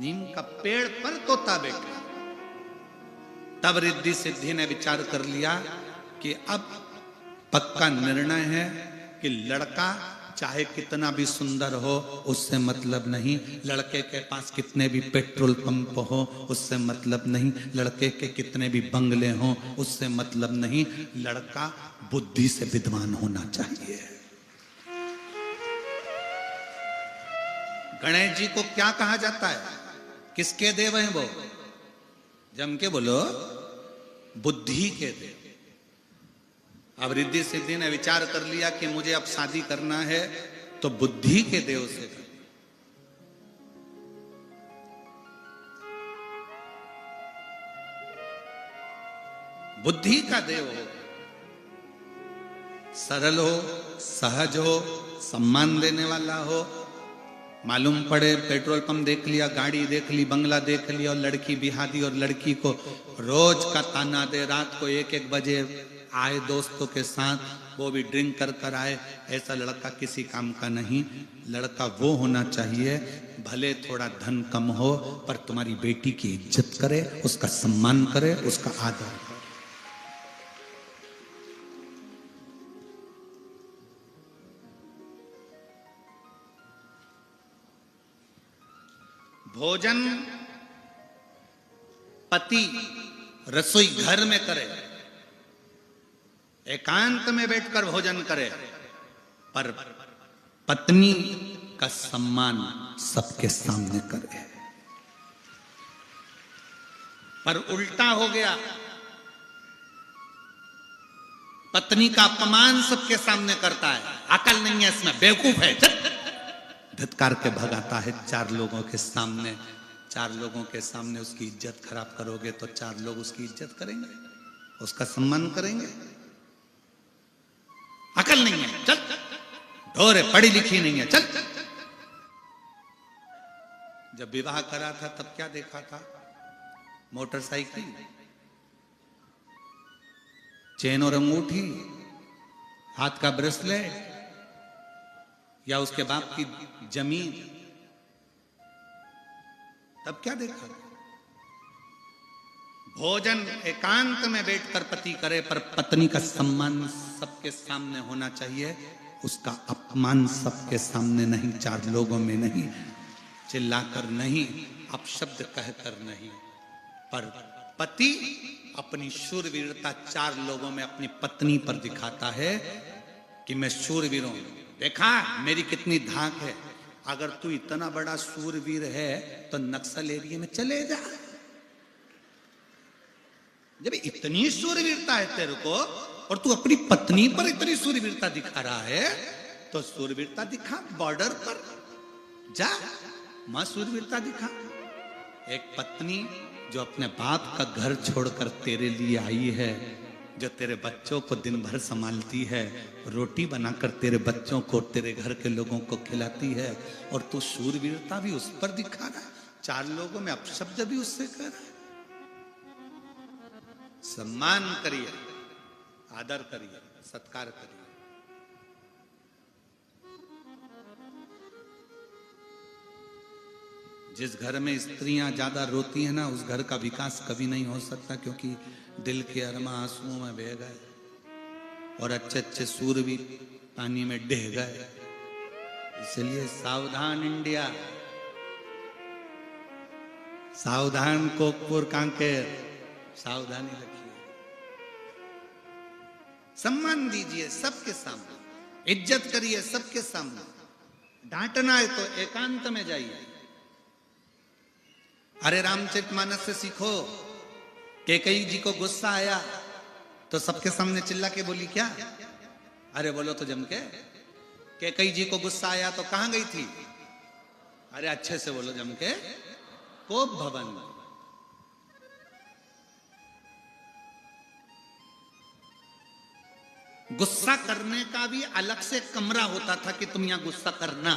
नीम का पेड़ पर तोता बैठा। तब रिद्धि सिद्धि ने विचार कर लिया कि अब पक्का निर्णय है कि लड़का चाहे कितना भी सुंदर हो उससे मतलब नहीं, लड़के के पास कितने भी पेट्रोल पंप हो उससे मतलब नहीं, लड़के के कितने भी बंगले हो उससे मतलब नहीं, लड़का बुद्धि से विद्वान होना चाहिए। गणेश जी को क्या कहा जाता है, किसके देव हैं वो? जम के बोलो, बुद्धि के देव। अब रिद्धि सिद्धि ने विचार कर लिया कि मुझे अब शादी करना है तो बुद्धि के देव से। बुद्धि का देव हो, सरल हो, सहज हो, सम्मान देने वाला हो। मालूम पड़े पेट्रोल पंप देख लिया, गाड़ी देख ली, बंगला देख लिया और लड़की बिहा दी और लड़की को रोज का ताना दे, रात को 1-1 बजे आए दोस्तों के साथ, वो भी ड्रिंक कर कर आए, ऐसा लड़का किसी काम का नहीं। लड़का वो होना चाहिए, भले थोड़ा धन कम हो पर तुम्हारी बेटी की इज्जत करे, उसका सम्मान करे, उसका आदर करे। भोजन पति रसोई घर में करे, एकांत में बैठकर भोजन करे, पर पत्नी का सम्मान सबके सामने करे। पर उल्टा हो गया, पत्नी का अपमान सबके सामने करता है, अकल नहीं है इसमें, बेवकूफ है, धत्कार के भगाता है 4 लोगों के सामने। 4 लोगों के सामने उसकी इज्जत खराब करोगे तो 4 लोग उसकी इज्जत करेंगे, उसका सम्मान करेंगे। अकल नहीं है, चल ढोरे, पढ़ी लिखी नहीं है, चल। जब विवाह करा था तब क्या देखा था? मोटरसाइकिल, चेन और अंगूठी, हाथ का ब्रेसलेट, या उसके बाप की जमीन, तब क्या देखा? भोजन एकांत में बैठकर पति करे, पर पत्नी का सम्मान सबके सामने होना चाहिए, उसका अपमान सबके सामने नहीं, 4 लोगों में नहीं, चिल्लाकर नहीं, अपशब्द कहकर नहीं। पर पति अपनी शूरवीरता 4 लोगों में अपनी पत्नी पर दिखाता है कि मैं शूरवीर हूं, देखा मेरी कितनी धाक है। अगर तू इतना बड़ा शूरवीर है तो नक्सल एरिया में चले जा। जब इतनी शूरवीरता है तेरे को और तू अपनी पत्नी पर इतनी शूरवीरता दिखा रहा है, तो शूरवीरता दिखा, बॉर्डर पर जा, मां शूरवीरता दिखा। एक पत्नी जो अपने बाप का घर छोड़कर तेरे लिए आई है, जो तेरे बच्चों को दिन भर संभालती है, रोटी बनाकर तेरे बच्चों को, तेरे घर के लोगों को खिलाती है, और तू शूरवीरता भी उस पर दिखा रहा है, 4 लोगों में अपशब्द भी उससे कर रहा है। सम्मान करिए, आदर करिए, सत्कार करिए। जिस घर में स्त्रियां ज्यादा रोती हैं ना, उस घर का विकास कभी नहीं हो सकता, क्योंकि दिल के अरमा आंसुओं में बह गए और अच्छे अच्छे सूर भी पानी में डह गए। इसलिए सावधान इंडिया, सावधान कोकपुर कांकेर, सावधानी रखिए, सम्मान दीजिए सबके सामने, इज्जत करिए सबके सामने। डांटना है तो एकांत में जाइए। अरे रामचरितमानस से सीखो, कैकेयी जी को गुस्सा आया तो सबके सामने चिल्ला के बोली क्या? अरे बोलो तो जम के। कैकेयी जी को गुस्सा आया तो कहां गई थी? अरे अच्छे से बोलो जम के, कोप भवन। गुस्सा करने का भी अलग से कमरा होता था कि तुम यहां गुस्सा करना,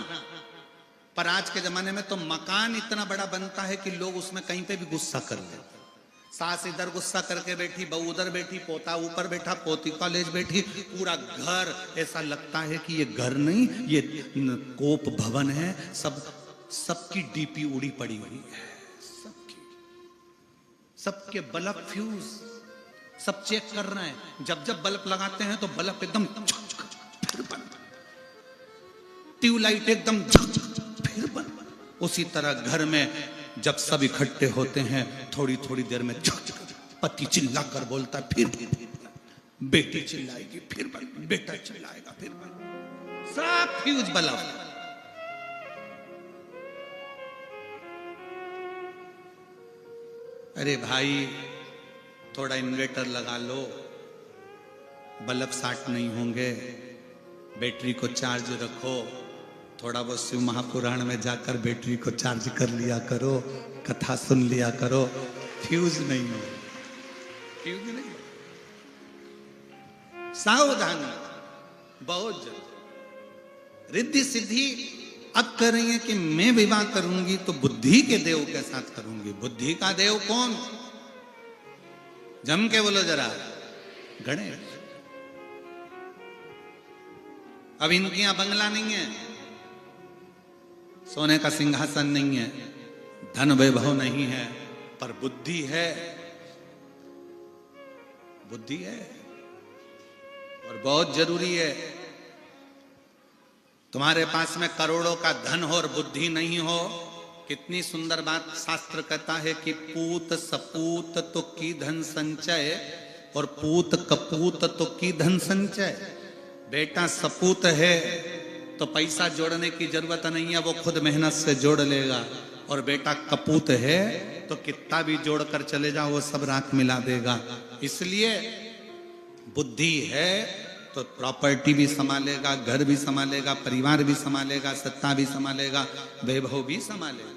पर आज के जमाने में तो मकान इतना बड़ा बनता है कि लोग उसमें कहीं पे भी गुस्सा कर लेते। सास इधर गुस्सा करके बैठी, बहू उधर बैठी, पोता ऊपर बैठा, पोती कॉलेज बैठी, पूरा घर ऐसा लगता है कि ये घर नहीं, ये कोप भवन है। सबकी डीपी उड़ी पड़ी हुई है, सबके बल्ब फ्यूज, सब चेक कर रहे हैं। जब जब बल्ब लगाते हैं तो बल्ब एकदम फिर बंद, ट्यूबलाइट एकदम फिर बंद। उसी तरह घर में जब सब इकट्ठे होते हैं, थोड़ी थोड़ी देर में पति चिल्ला कर बोलता है, फिर बेटी चिल्लाएगी, फिर बेटा चिल्लाएगा, फिर सब फ्यूज बल्ब। अरे भाई थोड़ा इन्वर्टर लगा लो, बल्ब शार्ट नहीं होंगे, बैटरी को चार्ज रखो, थोड़ा बहुत शिव महापुराण में जाकर बैटरी को चार्ज कर लिया करो, कथा सुन लिया करो, फ्यूज नहीं हो, फ्यूज नहीं हो। सावधानी बहुत जरूरी। रिद्धि सिद्धि अब कर रही है कि मैं विवाह करूंगी तो बुद्धि के देव के साथ करूंगी। बुद्धि का देव कौन? जम के बोलो जरा, गणेश। अब इनके यहां बंगला नहीं है, सोने का सिंहासन नहीं है, धन वैभव नहीं है, पर बुद्धि है। बुद्धि है और बहुत जरूरी है। तुम्हारे पास में करोड़ों का धन हो और बुद्धि नहीं हो, कितनी सुंदर बात शास्त्र कहता है कि पूत सपूत तो की धन संचय और पूत कपूत तो की धन संचय। बेटा सपूत है तो पैसा जोड़ने की जरूरत नहीं है, वो खुद मेहनत से जोड़ लेगा। और बेटा कपूत है तो कितना भी जोड़कर चले जाओ वो सब राख मिला देगा। इसलिए बुद्धि है तो प्रॉपर्टी भी संभालेगा, घर भी संभालेगा, परिवार भी संभालेगा, सत्ता भी संभालेगा, वैभव भी संभालेगा,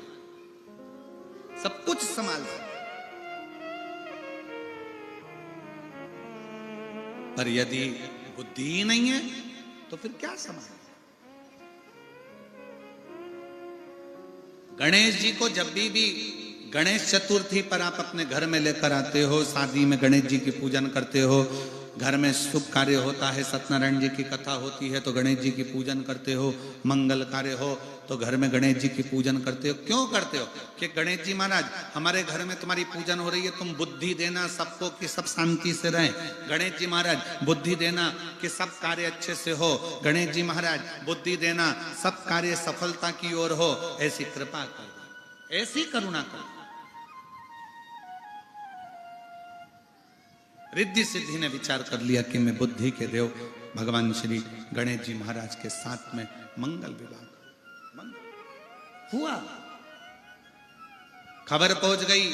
सब कुछ संभाल सकता। पर यदि बुद्धि ही नहीं है तो फिर क्या संभाले? गणेश जी को जब भी गणेश चतुर्थी पर आप अपने घर में लेकर आते हो, शादी में गणेश जी की पूजन करते हो, घर में शुभ कार्य होता है, सत्यनारायण जी की कथा होती है तो गणेश जी की पूजन करते हो, मंगल कार्य हो तो घर में गणेश जी की पूजन करते हो। क्यों करते हो? कि गणेश जी महाराज हमारे घर में तुम्हारी पूजन हो रही है, तुम बुद्धि देना सबको कि सब शांति से रहें। गणेश जी महाराज बुद्धि देना कि सब कार्य अच्छे से हो। गणेश जी महाराज बुद्धि देना सब कार्य सफलता की ओर हो। ऐसी कृपा कर, ऐसी करुणा कर। रिद्धि सिद्धि ने विचार कर लिया कि मैं बुद्धि के देव भगवान श्री गणेश जी महाराज के साथ में मंगल विवाह हुआ। खबर पहुंच गई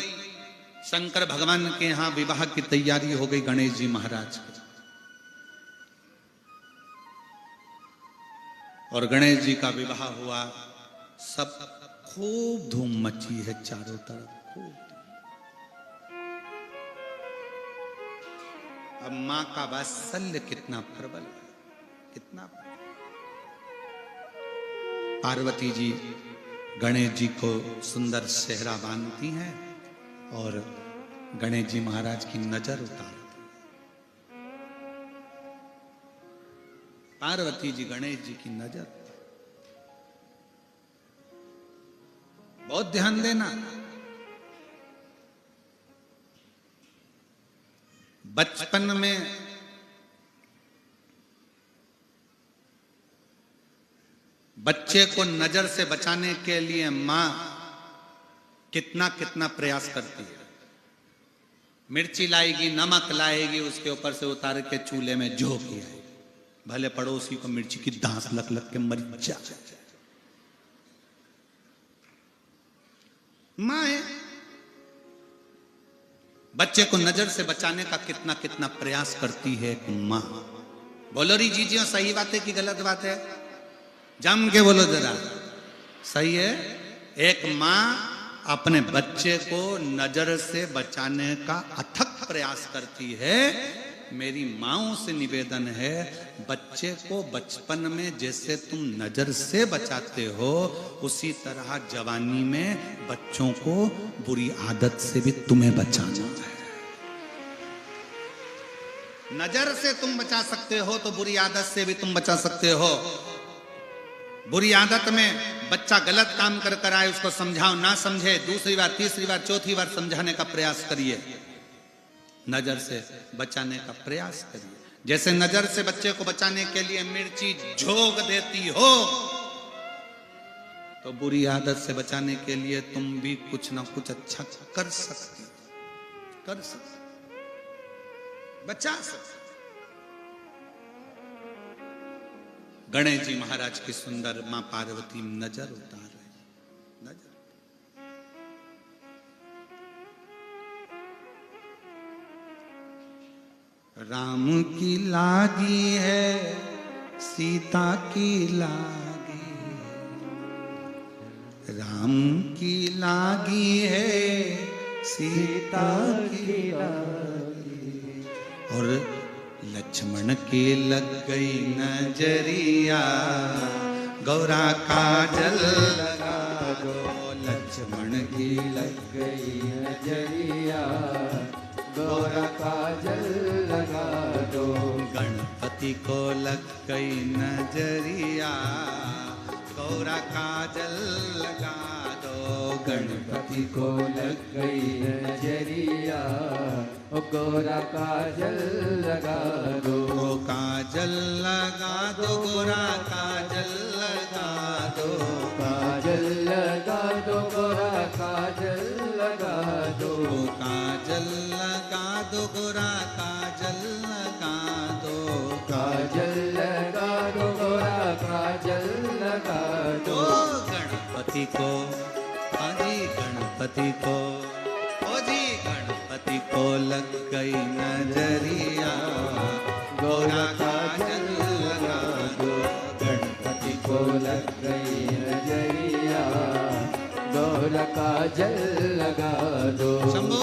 शंकर भगवान के यहां विवाह की तैयारी हो गई गणेश जी महाराज की। और गणेश जी का विवाह हुआ। सब खूब धूम मची है चारों तरफ, खूब। अब मां का वात्सल्य कितना प्रबल है, कितना। पार्वती जी गणेश जी को सुंदर सेहरा बांधती हैं और गणेश जी महाराज की नजर उतारती हैं। पार्वती जी गणेश जी की नजर, बहुत ध्यान देना। बचपन में बच्चे को नजर से बचाने के लिए मां कितना कितना प्रयास करती है। मिर्ची लाएगी, नमक लाएगी, उसके ऊपर से उतार के चूल्हे में झोंक आएगी, भले पड़ोसी को मिर्ची की दांत लग लग के मर जाए। मां है, बच्चे को नजर से बचाने का कितना कितना प्रयास करती है एक मां। बोलो री जीजियो, सही बात है कि गलत बात है? जम के बोलो जरा, सही है। एक मां अपने बच्चे को नजर से बचाने का अथक प्रयास करती है। मेरी माओं से निवेदन है, बच्चे को बचपन में जैसे तुम नजर से बचाते हो, उसी तरह जवानी में बच्चों को बुरी आदत से भी तुम्हें बचाना है। नजर से तुम बचा सकते हो तो बुरी आदत से भी तुम बचा सकते हो। बुरी आदत में बच्चा गलत काम कर कर आए, उसको समझाओ, ना समझे, दूसरी बार, तीसरी बार, चौथी बार समझाने का प्रयास करिए। नजर से बचाने का प्रयास करिए। जैसे नजर से बच्चे को बचाने के लिए मिर्ची झोंक देती हो, तो बुरी आदत से बचाने के लिए तुम भी कुछ ना कुछ अच्छा कर सकती, कर सकती, बचा सकती। गणेश जी महाराज की सुंदर मां पार्वती नजर उतार रहे, नजर। राम की लागी है, सीता की लागी, राम की लागी है, सीता की लागी। और लक्ष्मण की लग गई नजरिया, गौरा काजल लगा दो। लक्ष्मण की लग गई नजरिया, गौरा काजल लगा दो। गणपति को लग गई नजरिया, गौरा काजल लगा दो। गणपति को लग गई नजरिया, गौरा काजल लगा दो। काजल लगा दो, गौरा काजल लगा दो। काजल लगा दो, गौरा काजल लगा दो। काजल लगा दो, गौरा काजल लगा दो। काजल लगा दो, गौरा काजल लगा दो। गणपति को आदि गणपति को ओ जी गणपति को लग गई नजरिया, गौरा काजल लगा दो। गणपति को लग गई नजरिया, गौरा काजल लगा दो। शंभो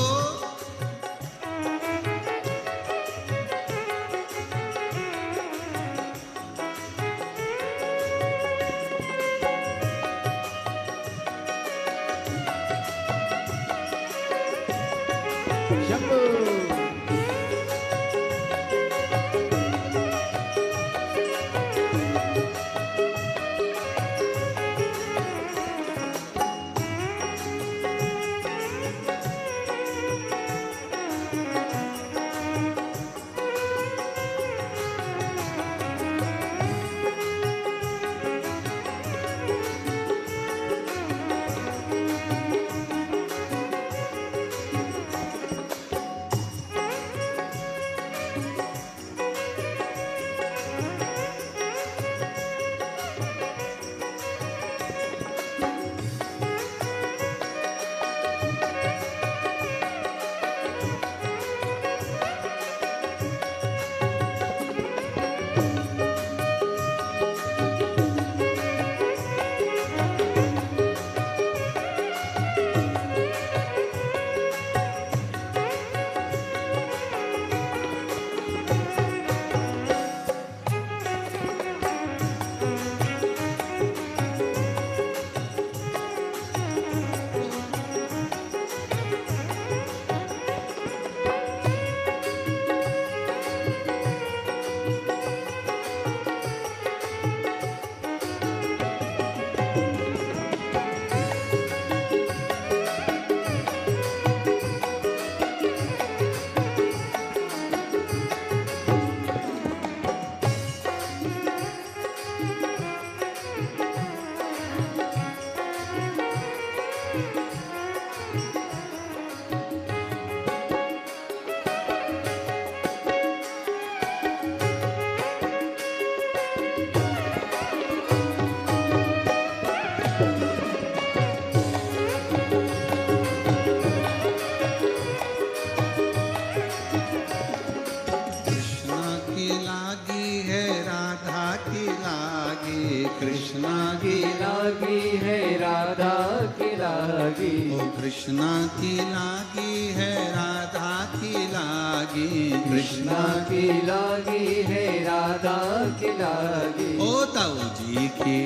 कृष्णा की लागी है राधा की लागी। ओ कृष्णा की लागी है राधा की लागी। कृष्णा की लागी है राधा की लागी। ओ ताऊ जी की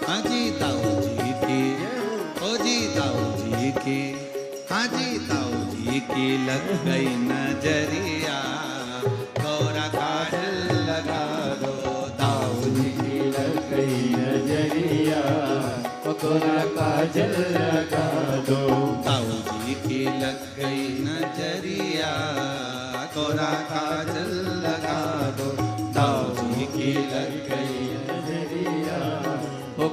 हाजी ताऊ जी की। ओ जी ताऊ जी की हाजी ताऊ जी की लग गई नजरिया, गौरा काजल लगा दो। ताऊ जी की लग गई नजरिया, गौरा काजल लगा दो। ताऊ जी की लग गई नजरिया, गौरा काजल लगा दो। ताऊ जी की लग गई नजरिया,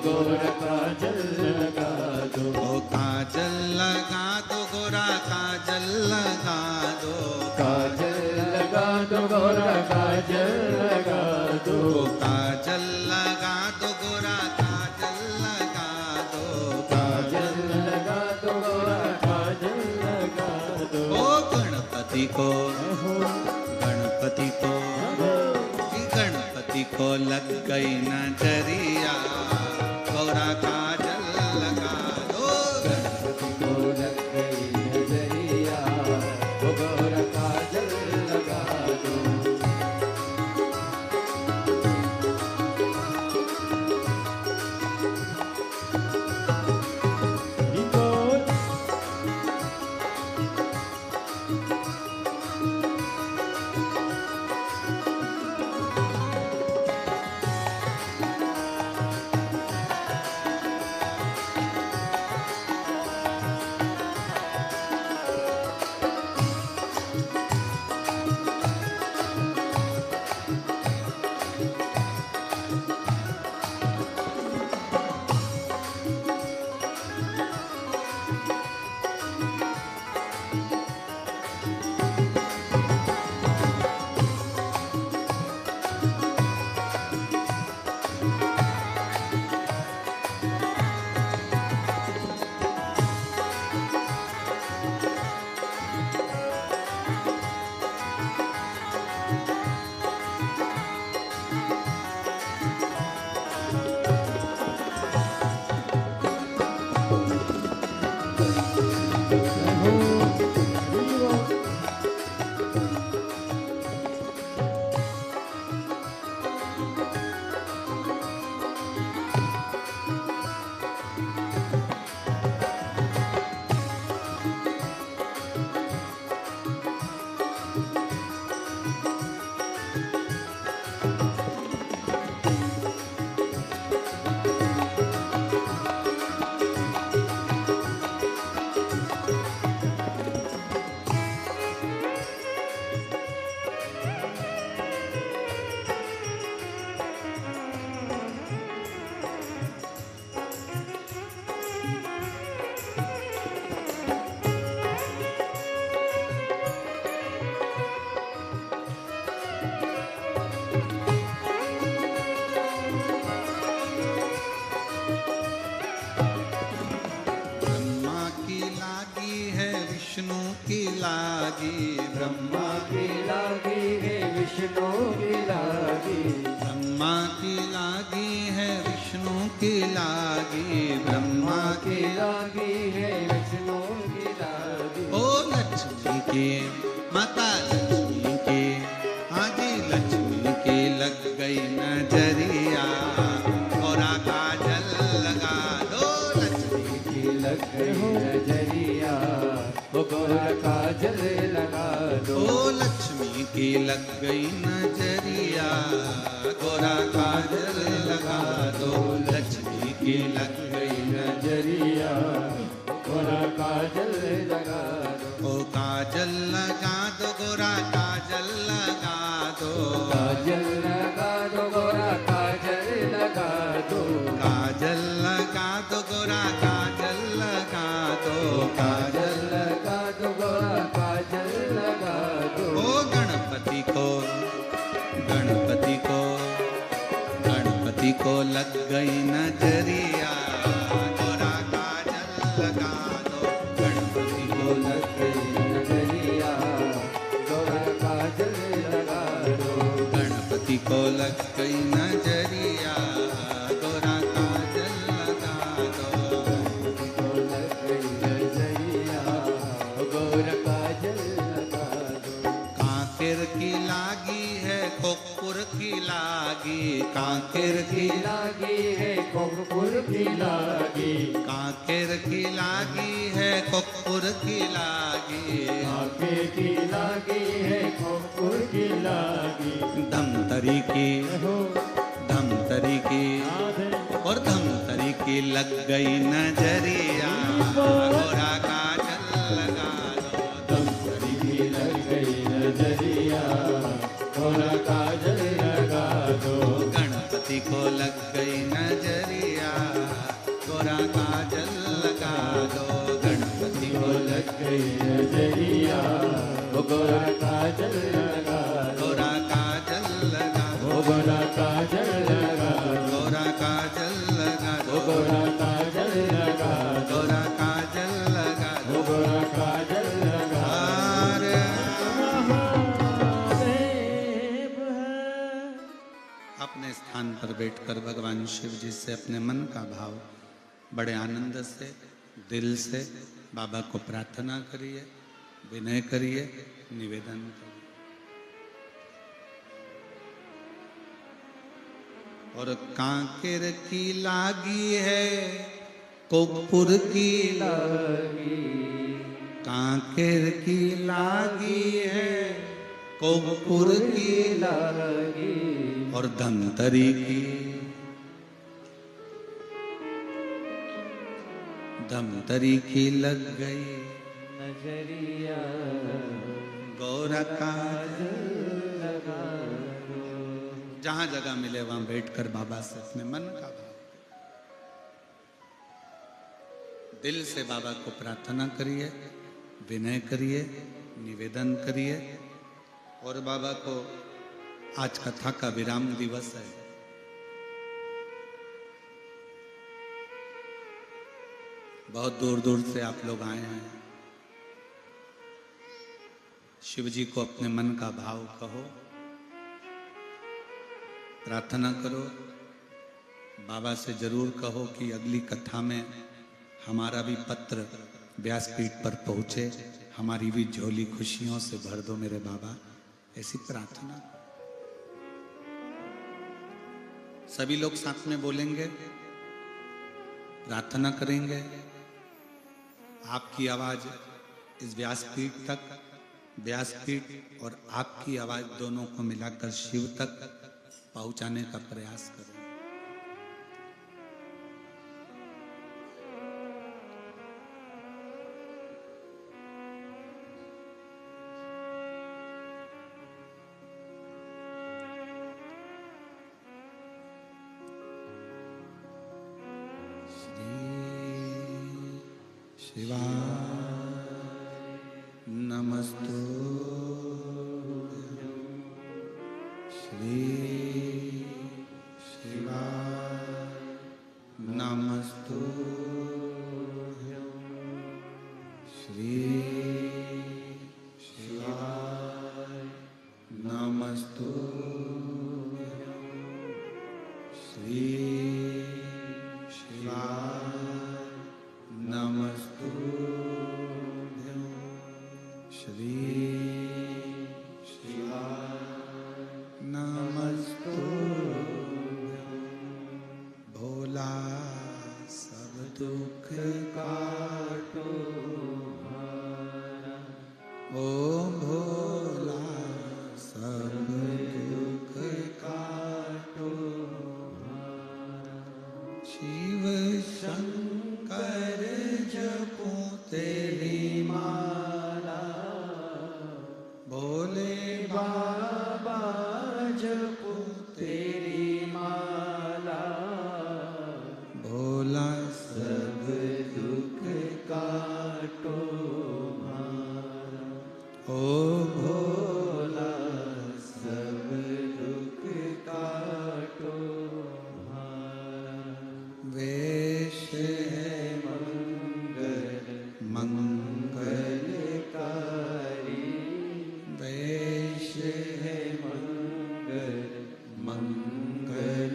गौरा काजल लगा दो। ओ काजल लगा दो, गौरा काजल लगा दो। काजल लगा दो, गौरा काजल लगा दो। काजल लगा दो, गौरा काजल लगा दो। काजल लगा दो, गौरा काजल लगा दो। ओ गणपति को गणपति को गणपति को लग गई नजरिया, गौरा काजल लगा दो। गणपति को लग गई नजरिया, गौरा काजल लगा दो। लागी, ब्रह्मा की लागी है विष्णु की लागी, ब्रह्मा की लागी है विष्णु की लागी, ब्रह्मा की लागी है विष्णु की लागी। ओ लक्ष्मी की माता लक्ष्मी की, आजी लक्ष्मी की लग गई नजरिया, गोरा काजल लगा दो लक्ष्मी की लग गई नजरिया, वो गोरा काजल लगा दो। ओ लक्ष्मी की लग गई नजरिया, गोरा काजल लगा दो, लक्ष्मी की लग गई नजरिया, गोरा काजल लगा दो। ओ काजल लगा दो, गोरा काजल लगा दो, काजल लगा दो, गोरा काजल लगा दो, काजल लगा दो, गोरा काजल लगा दो, काजल लगा दो, गोरा काजल लगा दो। ओ गणपति को, गणपति को, गणपति को लग गई नजरिया, गोरा काजल लगा दो, गणपति को लग गई नजरिया, गोरा काजल लगा दो। गणपति को लग गई नजरिया, गोरा काजल लगा दो, गणपति को लग गई नजरिया, गोरा काजल लगा दो। कांकेर की लागी है कोकपुर की लागी, कांकेर की लागी है कोकपुर की लागी, कांकेर की लागी है कोकपुर की लागी, कांकेर की लागी है कोकपुर की लागी। धमतरी की, धमतरी की और धमतरी की लग गई नजरिया, गोरा काजल लगा दो, धमतरी की लग गई नजरिया, गोरा काजल लगा दो। गणपति को लग गई नजरिया, गोरा काजल लगा दो, गणपति को लग गई नजरिया, गोरा काजल लगा दो। गोरा काजल लगा दो, गोरा काजल लगा दो, गोरा काजल लगा दो, गोरा काजल लगा दो, गोरा काजल लगा दो, गोरा काजल लगा अरे अपने स्थान पर बैठकर भगवान शिव जी से अपने मन का भाव बड़े आनंद से, दिल से बाबा को प्रार्थना करिए, विनय करिए, निवेदन करिए। और कांकेर की लागी है कोकपुर की लागी, कांकेर की लागी है कोकपुर की लागी, और धमतरी की, धमतरी की लग गई नजरिया, गोरा काजल लगा दो। जहां जगह मिले वहां बैठकर बाबा से अपने मन का भाव, दिल से बाबा को प्रार्थना करिए, विनय करिए, निवेदन करिए। और बाबा को आज कथा का विराम दिवस है, बहुत दूर दूर से आप लोग आए हैं। शिव जी को अपने मन का भाव कहो, प्रार्थना करो, बाबा से जरूर कहो कि अगली कथा में हमारा भी पत्र व्यासपीठ पर पहुंचे, हमारी भी झोली खुशियों से भर दो मेरे बाबा, ऐसी प्रार्थना। सभी लोग साथ में बोलेंगे, प्रार्थना करेंगे। आपकी आवाज इस व्यासपीठ तक, व्यासपीठ और आपकी आवाज दोनों को मिलाकर शिव तक पहुंचाने का प्रयास करें। शिवाय नमस्तु श्री शिवाय नमस्तु श्री दुख काटो हमारा। ओ भोला सब दुख काटो हमारा। शिव शंकर जपो तेरी माला, भोले बाबा जपो तेरी माला, भोला सब दुख काटो हमारा। ओ भोला सब दुख काटो हमारा। वेश है मंगल मंगलकारी, वेश है मंगल मंगलकारी।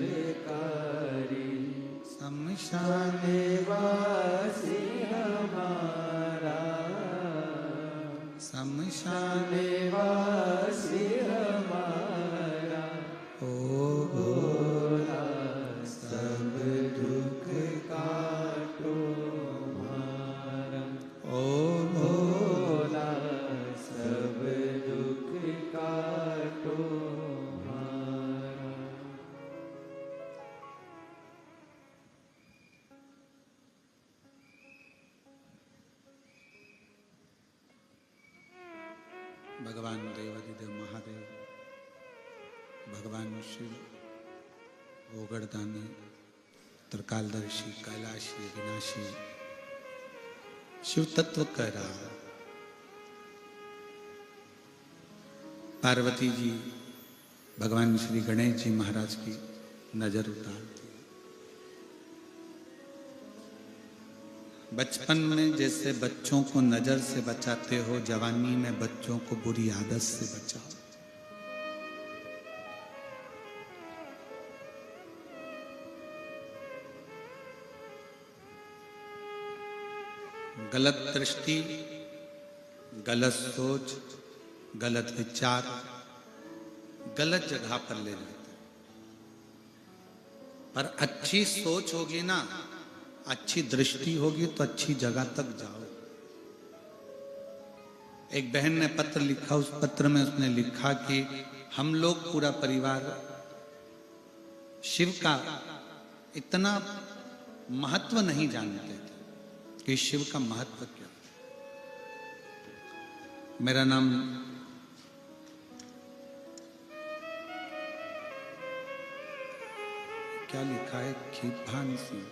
शमशान निवासी हमारा, शमशान निवासी हमारा। ओ भोला सब दुख काटो हमारा। ओ भोला सब दुख काटो हमारा। भगवान देवादिदेव महादेव, भगवान शिव, ओगड़दानी, त्रिकालदर्शी, कैलाशी, विनाशी, शिव तत्व कह रहा। पार्वती जी भगवान श्री गणेश जी महाराज की नजर उतारती। बचपन में जैसे बच्चों को नजर से बचाते हो, जवानी में बच्चों को बुरी आदत से बचाओ। गलत दृष्टि, गलत सोच, गलत विचार गलत जगह पर ले लेते, पर अच्छी सोच होगी ना, अच्छी दृष्टि होगी तो अच्छी जगह तक जाओ। एक बहन ने पत्र लिखा, उस पत्र में उसने लिखा कि हम लोग पूरा परिवार शिव का इतना महत्व नहीं जानते थे कि शिव का महत्व क्या। मेरा नाम क्या लिखा है, खीभान सिंह।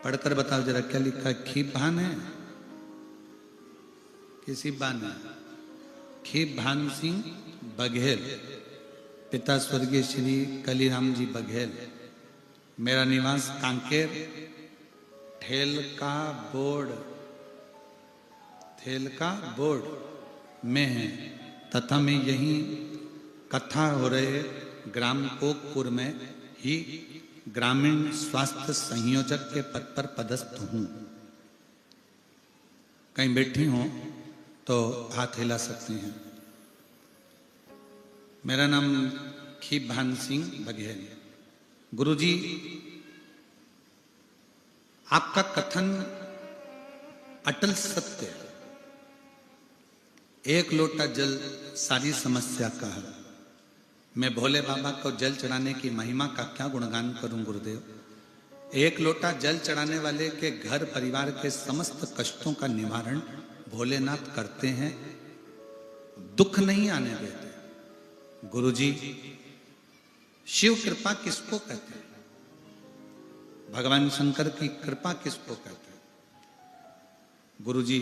पढ़कर बताओ जरा क्या लिखा है। खीभान है, किसी बान है। खीभान सिंह बघेल, पिता स्वर्गीय श्री कलीराम जी बघेल। मेरा निवास कांकेर ठेल का बोर्ड में है तथा मैं यहीं कथा हो रहे ग्राम कोकपुर में ही ग्रामीण स्वास्थ्य संयोजक के पद पर पदस्थ हूं। कहीं बैठी हो तो हाथ हिला सकती हैं। मेरा नाम खीभान सिंह बघेल। गुरुजी, आपका कथन अटल सत्य है। एक लोटा जल सारी समस्या का है। मैं भोले बाबा को जल चढ़ाने की महिमा का क्या गुणगान करूं गुरुदेव। एक लोटा जल चढ़ाने वाले के घर परिवार के समस्त कष्टों का निवारण भोलेनाथ करते हैं, दुख नहीं आने देते। गुरुजी, शिव कृपा किसको कहते हैं? भगवान शंकर की कृपा किसको कहते हैं? गुरुजी,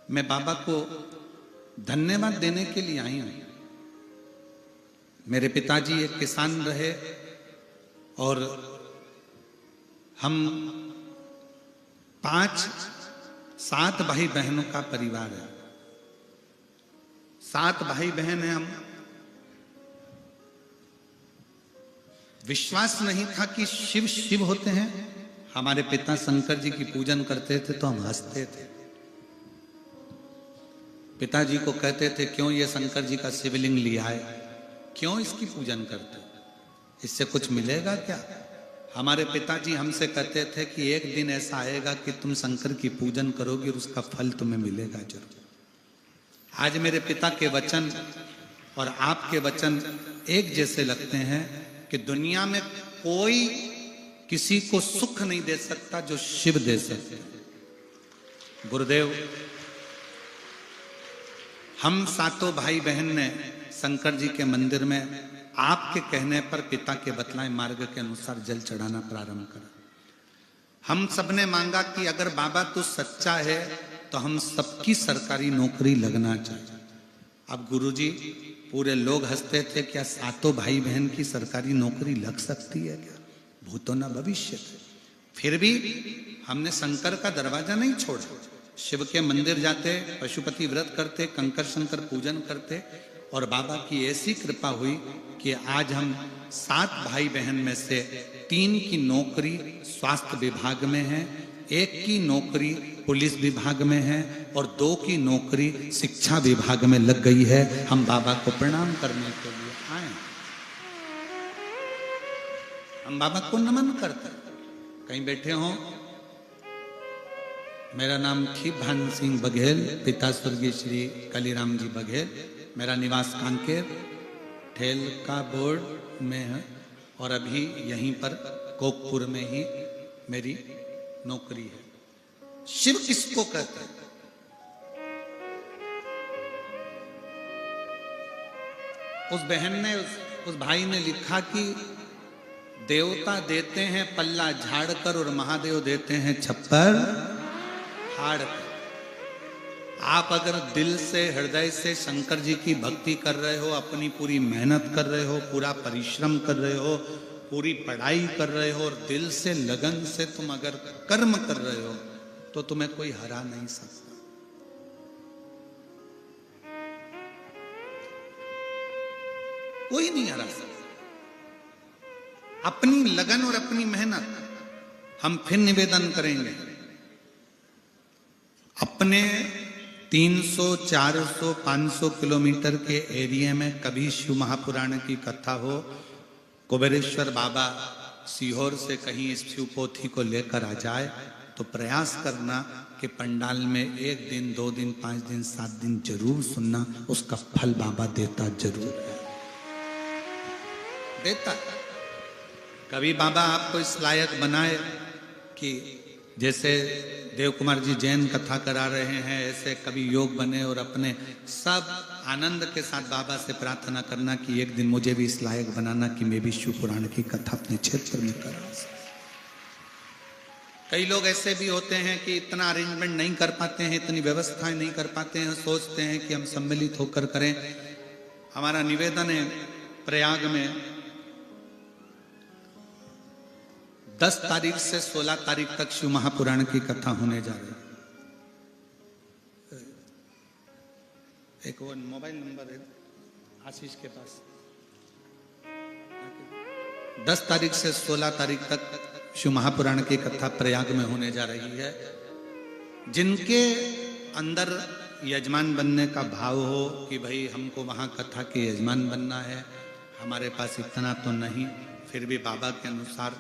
मैं बाबा को धन्यवाद देने के लिए आई हूं। मेरे पिताजी एक किसान रहे और हम 5-7 भाई बहनों का परिवार है। 7 भाई बहन हैं हम। विश्वास नहीं था कि शिव शिव होते हैं। हमारे पिता शंकर जी की पूजन करते थे तो हम हंसते थे। पिताजी को कहते थे, क्यों ये शंकर जी का शिवलिंग लिया है, क्यों इसकी पूजन करते, इससे कुछ मिलेगा क्या? हमारे पिताजी हमसे कहते थे कि एक दिन ऐसा आएगा कि तुम शंकर की पूजन करोगे और उसका फल तुम्हें मिलेगा जरूर। आज मेरे पिता के वचन और आपके वचन एक जैसे लगते हैं कि दुनिया में कोई किसी को सुख नहीं दे सकता जो शिव दे सकते। गुरुदेव, हम सातों भाई बहन ने शंकर जी के मंदिर में आपके कहने पर पिता के बतलाए मार्ग के अनुसार जल चढ़ाना प्रारंभ करा। हम सबने मांगा कि अगर बाबा तू सच्चा है तो हम सबकी सरकारी नौकरी लगना चाहिए। अब गुरुजी, पूरे लोग हंसते थे, क्या सातों भाई बहन की सरकारी नौकरी लग सकती है क्या? भूतो न भविष्य थे। फिर भी हमने शंकर का दरवाजा नहीं छोड़ा। शिव के मंदिर जाते, पशुपति व्रत करते, कंकर शंकर पूजन करते और बाबा की ऐसी कृपा हुई कि आज हम 7 भाई बहन में से 3 की नौकरी स्वास्थ्य विभाग में है, 1 की नौकरी पुलिस विभाग में है और 2 की नौकरी शिक्षा विभाग में लग गई है। हम बाबा को प्रणाम करने के लिए आए, हम बाबा को नमन करते। कहीं बैठे हो, मेरा नाम थी भान सिंह बघेल, पिता स्वर्गीय श्री कालीराम जी बघेल। मेरा निवास कांकेर ठेल का बोर्ड में है और अभी यहीं पर कोकपुर में ही मेरी नौकरी है। शिव किसको कहते हैं? उस बहन ने, उस भाई ने लिखा कि देवता देते हैं पल्ला झाड़कर और महादेव देते हैं छप्पर फाड़ कर। आप अगर दिल से, हृदय से शंकर जी की भक्ति कर रहे हो, अपनी पूरी मेहनत कर रहे हो, पूरा परिश्रम कर रहे हो, पूरी पढ़ाई कर रहे हो और दिल से लगन से तुम अगर कर्म कर रहे हो तो तुम्हें कोई हरा नहीं सकता। कोई नहीं हरा सकता। अपनी लगन और अपनी मेहनत, हम फिर निवेदन करेंगे, अपने 300, 400, 500 किलोमीटर के एरिया में कभी शिव महापुराण की कथा हो, कुबेरेश्वर बाबा सीहोर से कहीं इस शिव पोथी को लेकर आ जाए तो प्रयास करना कि पंडाल में 1 दिन, 2 दिन, 5 दिन, 7 दिन जरूर सुनना। उसका फल बाबा देता जरूर है, देता। कभी बाबा आपको इस लायक बनाए कि जैसे देव कुमार जी जैन कथा करा रहे हैं, ऐसे कभी योग बने और अपने सब आनंद के साथ बाबा से प्रार्थना करना कि एक दिन मुझे भी इस लायक बनाना कि मैं भी शिव पुराण की कथा अपने क्षेत्र में करा। कई लोग ऐसे भी होते हैं कि इतना अरेंजमेंट नहीं कर पाते हैं, इतनी व्यवस्थाएं नहीं कर पाते हैं, सोचते हैं कि हम सम्मिलित होकर करें। हमारा निवेदन है, प्रयाग में 10 तारीख से 16 तारीख तक शिव महापुराण की कथा होने जा रही है। एक वो मोबाइल नंबर है आशीष के पास। 10 तारीख से 16 तारीख तक शिव महापुराण की कथा प्रयाग में होने जा रही है। जिनके अंदर यजमान बनने का भाव हो कि भाई हमको वहां कथा के यजमान बनना है, हमारे पास इतना तो नहीं, फिर भी बाबा के अनुसार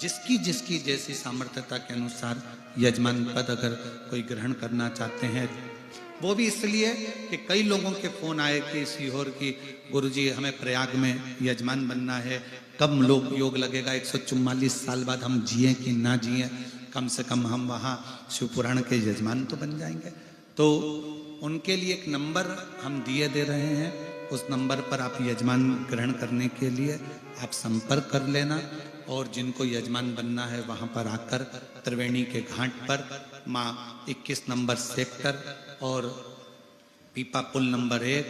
जिसकी जिसकी जैसी सामर्थ्यता के अनुसार यजमान पद अगर कोई ग्रहण करना चाहते हैं, वो भी इसलिए कि कई लोगों के फोन आए कि सीहोर की गुरुजी हमें प्रयाग में यजमान बनना है, कब लोग योग लगेगा, 144 साल बाद हम जिए कि ना जिए, कम से कम हम वहाँ शिव पुराण के यजमान तो बन जाएंगे। तो उनके लिए एक नंबर हम दिए दे रहे हैं, उस नंबर पर आप यजमान ग्रहण करने के लिए आप संपर्क कर लेना। और जिनको यजमान बनना है वहाँ पर आकर त्रिवेणी के घाट पर माँ 21 नंबर सेक्टर और पीपा पुल नंबर 1,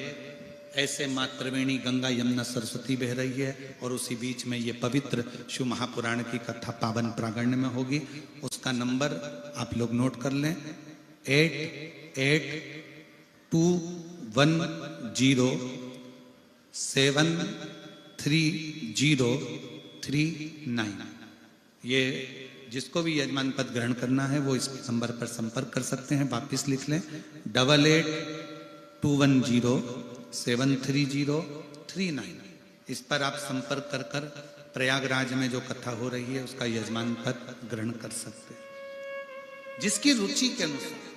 ऐसे माँ त्रिवेणी गंगा यमुना सरस्वती बह रही है और उसी बीच में ये पवित्र शिव महापुराण की कथा पावन प्रांगण में होगी। उसका नंबर आप लोग नोट कर लें, 8821073039। ये जिसको भी यजमान पद ग्रहण करना है वो इस नंबर पर संपर्क कर सकते हैं। वापिस लिख लें 8821073039। इस पर आप संपर्क कर प्रयागराज में जो कथा हो रही है उसका यजमान पद ग्रहण कर सकते हैं। जिसकी रुचि के अनुसार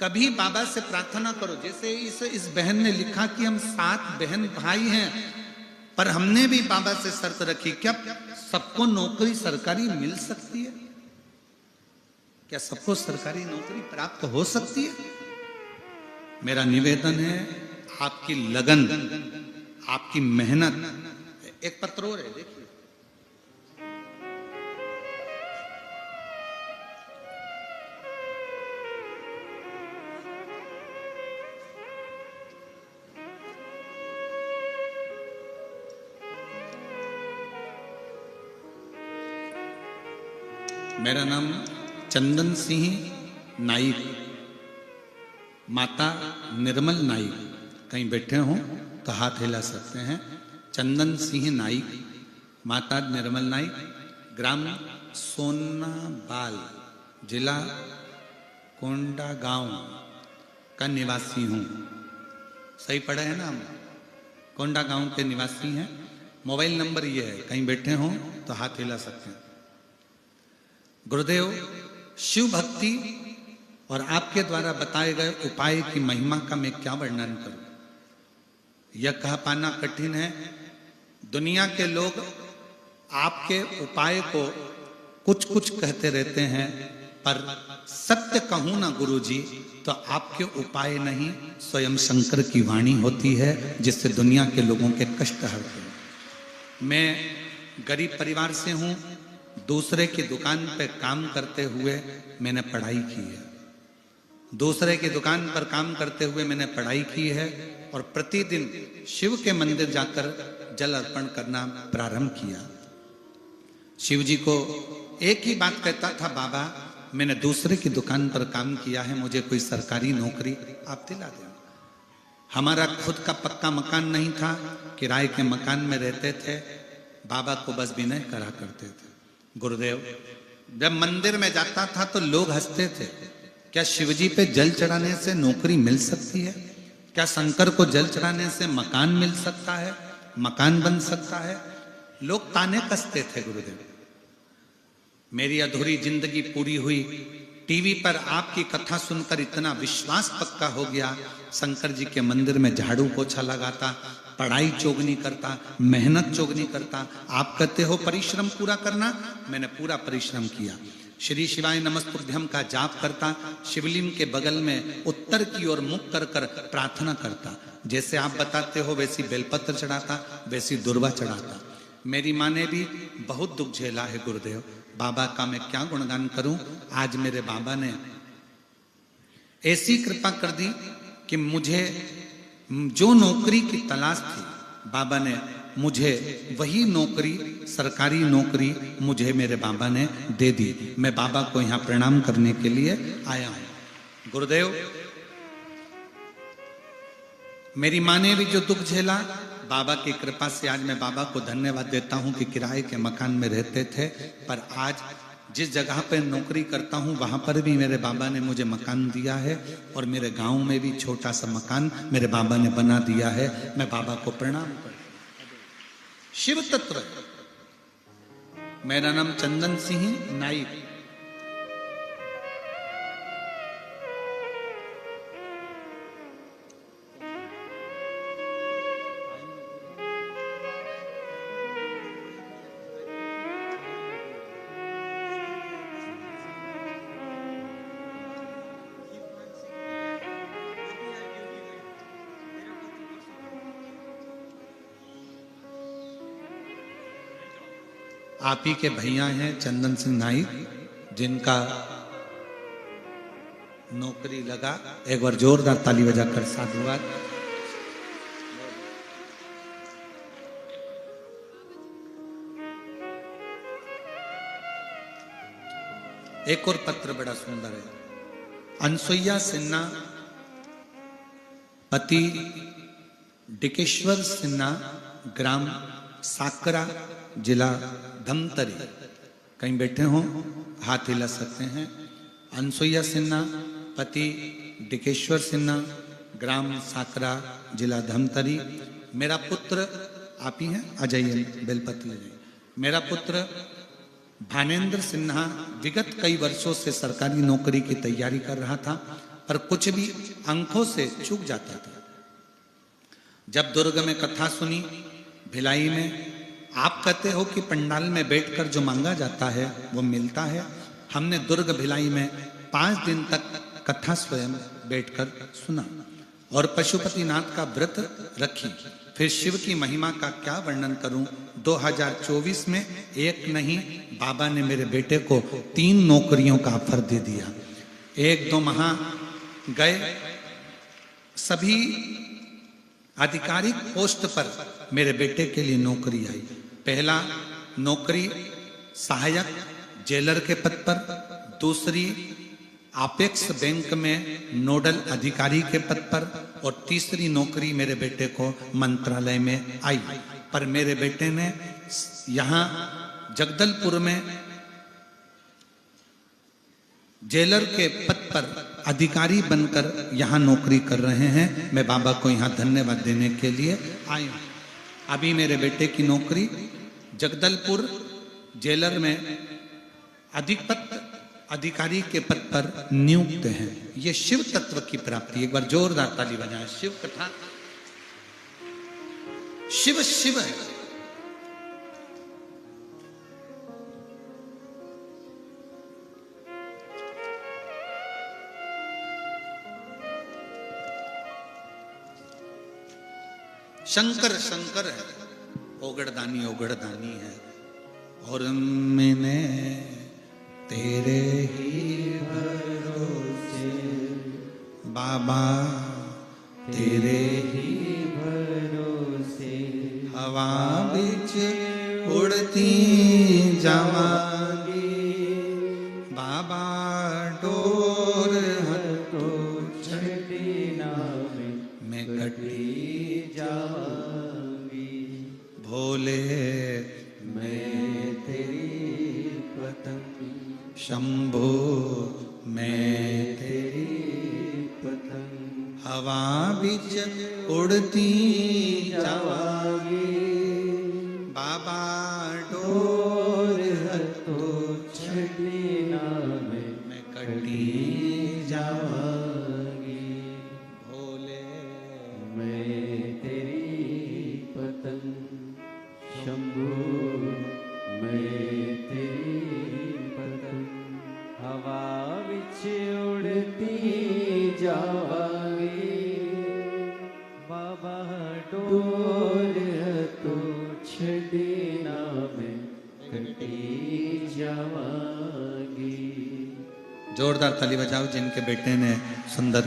कभी बाबा से प्रार्थना करो। जैसे इस बहन ने लिखा कि हम 7 बहन भाई हैं, पर हमने भी बाबा से शर्त रखी, क्या सबको नौकरी सरकारी मिल सकती है? क्या सबको सरकारी नौकरी प्राप्त हो सकती है? मेरा निवेदन है, आपकी लगन, आपकी मेहनत। एक पत्र और है, देखिए। मेरा नाम चंदन सिंह नाइक, माता निर्मल नाइक। कहीं बैठे हो तो हाथ हिला सकते हैं। चंदन सिंह नाइक, माता निर्मल नाइक, ग्राम सोनाबाल, जिला कोंडागांव का निवासी हूँ। सही पढ़ा है ना? हम कोंडागांव के निवासी हैं। मोबाइल नंबर ये है, कहीं बैठे हो तो हाथ हिला सकते हैं। गुरुदेव, शिव भक्ति और आपके द्वारा बताए गए उपाय की महिमा का मैं क्या वर्णन करूं? यह कह पाना कठिन है। दुनिया के लोग आपके उपाय को कुछ कुछ कहते रहते हैं, पर सत्य कहूं ना गुरुजी तो आपके उपाय नहीं, स्वयं शंकर की वाणी होती है जिससे दुनिया के लोगों के कष्ट हरते हैं। मैं गरीब परिवार से हूं। दूसरे की दुकान पे काम करते हुए मैंने पढ़ाई की है। दूसरे की दुकान पर काम करते हुए मैंने पढ़ाई की है और प्रतिदिन शिव के मंदिर जाकर जल अर्पण करना प्रारंभ किया। शिव जी को एक ही बात कहता था, बाबा मैंने दूसरे की दुकान पर काम किया है, मुझे कोई सरकारी नौकरी आप दिला दें। हमारा खुद का पक्का मकान नहीं था, किराए के मकान में रहते थे। बाबा को बस विनय करा करते थे। गुरुदेव, जब मंदिर में जाता था तो लोग हंसते थे, क्या शिवजी पे जल चढ़ाने से नौकरी मिल सकती है? क्या शंकर को जल चढ़ाने से मकान मिल सकता है, मकान बन सकता है? लोग ताने कसते थे। गुरुदेव, मेरी अधूरी जिंदगी पूरी हुई। टीवी पर आपकी कथा सुनकर इतना विश्वास पक्का हो गया। शंकर जी के मंदिर में झाड़ू पोछा लगाता, पढ़ाई चोगनी करता, मेहनत चोगनी करता। आप कहते हो परिश्रम पूरा करना, मैंने पूरा परिश्रम किया। श्री शिवाय नमस्तुभ्यम का जाप करता, शिवलिंग के बगल में उत्तर की ओर मुख कर कर प्रार्थना करता। जैसे आप बताते हो वैसी बेलपत्र चढ़ाता, वैसी दुर्वा चढ़ाता। मेरी माँ ने भी बहुत दुख झेला है। गुरुदेव, बाबा का मैं क्या गुणगान करूं। आज मेरे बाबा ने ऐसी कृपा कर दी कि मुझे जो नौकरी की तलाश थी, बाबा ने मुझे वही नौकरी, सरकारी नौकरी मुझे मेरे बाबा ने दे दी। मैं बाबा को यहाँ प्रणाम करने के लिए आया हूं। गुरुदेव, मेरी माँ ने भी जो दुख झेला, बाबा की कृपा से आज मैं बाबा को धन्यवाद देता हूं कि किराए के मकान में रहते थे, पर आज जिस जगह पर नौकरी करता हूं वहां पर भी मेरे बाबा ने मुझे मकान दिया है और मेरे गांव में भी छोटा सा मकान मेरे बाबा ने बना दिया है। मैं बाबा को प्रणाम करता हूं। शिव तत्व। मेरा नाम चंदन सिंह नाइक। आप ही के भैया हैं चंदन सिंह नाइक, जिनका नौकरी लगा। एक बार जोरदार ताली बजाकर साधुवाद। एक और पत्र बड़ा सुंदर है। अनसुईया सिन्हा, पति डिकेश्वर सिन्हा, ग्राम साकरा, जिला धमतरी। कहीं बैठे हो हाथ हिला सकते हैं। अनसुईया सिन्हा, पति डिकेश्वर सिन्हा, ग्राम साकरा, जिला धमतरी। मेरा पुत्र आप ही हैं, आ जाइए बेलपत्र ले जाइए। मेरा पुत्र भानेंद्र सिन्हा विगत कई वर्षों से सरकारी नौकरी की तैयारी कर रहा था, पर कुछ भी अंकों से चूक जाता था। जब दुर्ग में कथा सुनी, भिलाई में, आप कहते हो कि पंडाल में बैठकर जो मांगा जाता है वो मिलता है। हमने दुर्ग भिलाई में 5 दिन तक कथा स्वयं बैठकर सुना और पशुपतिनाथ का व्रत रखी। फिर शिव की महिमा का क्या वर्णन करूं। 2024 में एक नहीं, बाबा ने मेरे बेटे को 3 नौकरियों का ऑफर दे दिया। 1-2 माह गए, सभी आधिकारिक पोस्ट पर मेरे बेटे के लिए नौकरी आई। पहला नौकरी सहायक जेलर के पद पर, दूसरी अपेक्स बैंक में नोडल अधिकारी के पद पर, और तीसरी नौकरी मेरे बेटे को मंत्रालय में आई। पर मेरे बेटे ने यहाँ जगदलपुर में जेलर के पद पर अधिकारी बनकर यहाँ नौकरी कर रहे हैं। मैं बाबा को यहाँ धन्यवाद देने के लिए आया हूँ। अभी मेरे बेटे की नौकरी जगदलपुर जेलर में अधिकारी के पद पर नियुक्त है। ये शिव तत्व की प्राप्ति। एक बार जोरदार ताली बजाएं। शिव कथा, शिव शिव है। शंकर शंकर है, ओगड़दानी ओगड़दानी है। और मैंने तेरे ही भरोसे बाबा, तेरे ही भरोसे हवा बिच उड़ती जावांगी। बाबा डोर हतो छड़ी ना मैं कटी जावांगी। भोले मैं तेरी पतंग, शंभो मैं तेरी पतंग, हवा बिच उड़ती जावांगी। बाबा डोर हतो छड़ी ना मैं कटी जावांगी। भोले मैं तेरी पतंग, शंभू मैं तेरी पतंग, हवा विच उड़ती जावांगी। बाबा डोर तो छड़ी ना मैं कटी जावांगी। जोरदार ताली बजाओ जिनके बेटे ने सुंदर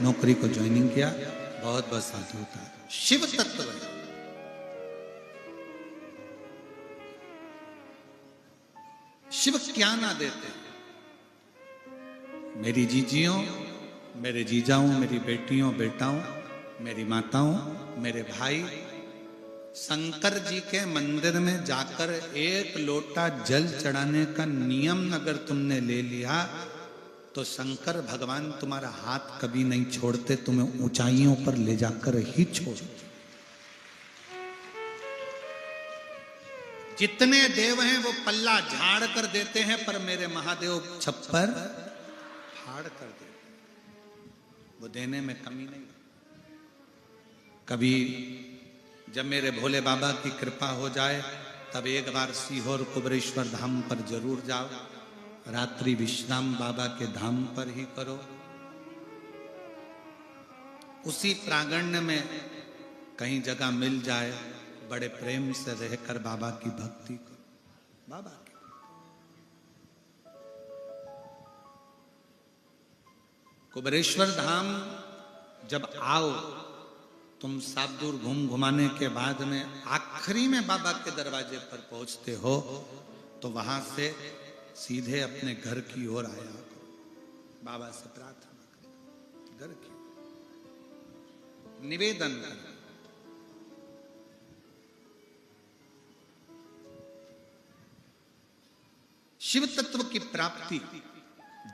नौकरी को ज्वाइनिंग किया। बहुत बहुत साधु होता है। शिव तत्व है। शिव क्या ना देते। मेरी जीजियों, मेरे जीजाओं, मेरी बेटियों बेटाओं, मेरी माताओं, मेरे भाई, शंकर जी के मंदिर में जाकर 1 लोटा जल चढ़ाने का नियम अगर तुमने ले लिया तो शंकर भगवान तुम्हारा हाथ कभी नहीं छोड़ते, तुम्हें ऊंचाइयों पर ले जाकर ही छोड़ते। जितने देव हैं वो पल्ला झाड़ कर देते हैं, पर मेरे महादेव छप्पर फाड़ कर देते हैं। वो देने में कमी नहीं। कभी जब मेरे भोले बाबा की कृपा हो जाए तब एक बार सीहोर कुबरेश्वर धाम पर जरूर जाओ। रात्रि विश्राम बाबा के धाम पर ही करो। उसी प्रांगण में कहीं जगह मिल जाए, बड़े प्रेम से रहकर बाबा की भक्ति करो। बाबा की कुबरेश्वर धाम जब आओ, तुम सात दूर घूम घुमाने के बाद में आखिरी में बाबा के दरवाजे पर पहुंचते हो तो वहां से सीधे अपने घर की ओर आया करो। बाबा से प्रार्थना करो, घर की निवेदन करो। शिव तत्व की प्राप्ति,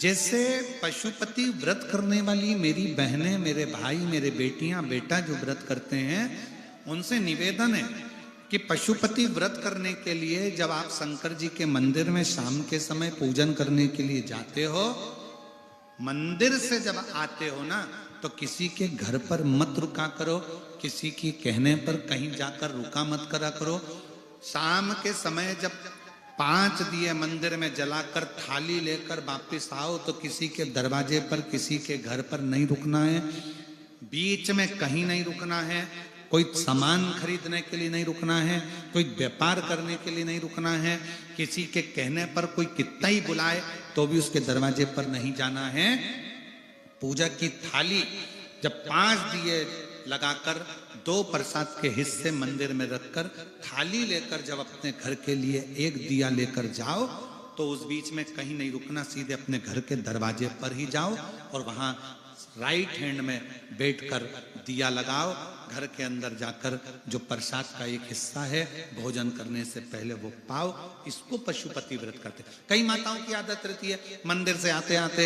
जैसे पशुपति व्रत करने वाली मेरी बहनें, मेरे भाई, मेरे बेटियां, बेटा जो व्रत करते हैं, उनसे निवेदन है कि पशुपति व्रत करने के लिए जब आप शंकर जी के मंदिर में शाम के समय पूजन करने के लिए जाते हो, मंदिर से जब आते हो ना, तो किसी के घर पर मत रुका करो, किसी के कहने पर कहीं जाकर रुका मत करा करो। शाम के समय जब 5 दिए मंदिर में जलाकर थाली लेकर वापिस आओ, तो किसी के दरवाजे पर, किसी के घर पर नहीं रुकना है, बीच में कहीं नहीं रुकना है, कोई सामान खरीदने के लिए नहीं रुकना है, कोई व्यापार करने के लिए नहीं रुकना है, किसी के कहने पर कोई कितना ही बुलाए तो भी उसके दरवाजे पर नहीं जाना है। पूजा की थाली जब 5 दिए लगाकर 2 प्रसाद के हिस्से मंदिर में रखकर थाली लेकर जब अपने घर के लिए 1 दिया लेकर जाओ, तो उस बीच में कहीं नहीं रुकना, सीधे अपने घर के दरवाजे पर ही जाओ और वहां राइट हैंड में बैठकर दिया लगाओ। घर के अंदर जाकर जो प्रसाद का एक हिस्सा है भोजन करने से पहले वो पाओ। इसको पशुपति व्रत करते। कई माताओं की आदत रहती है, मंदिर से आते आते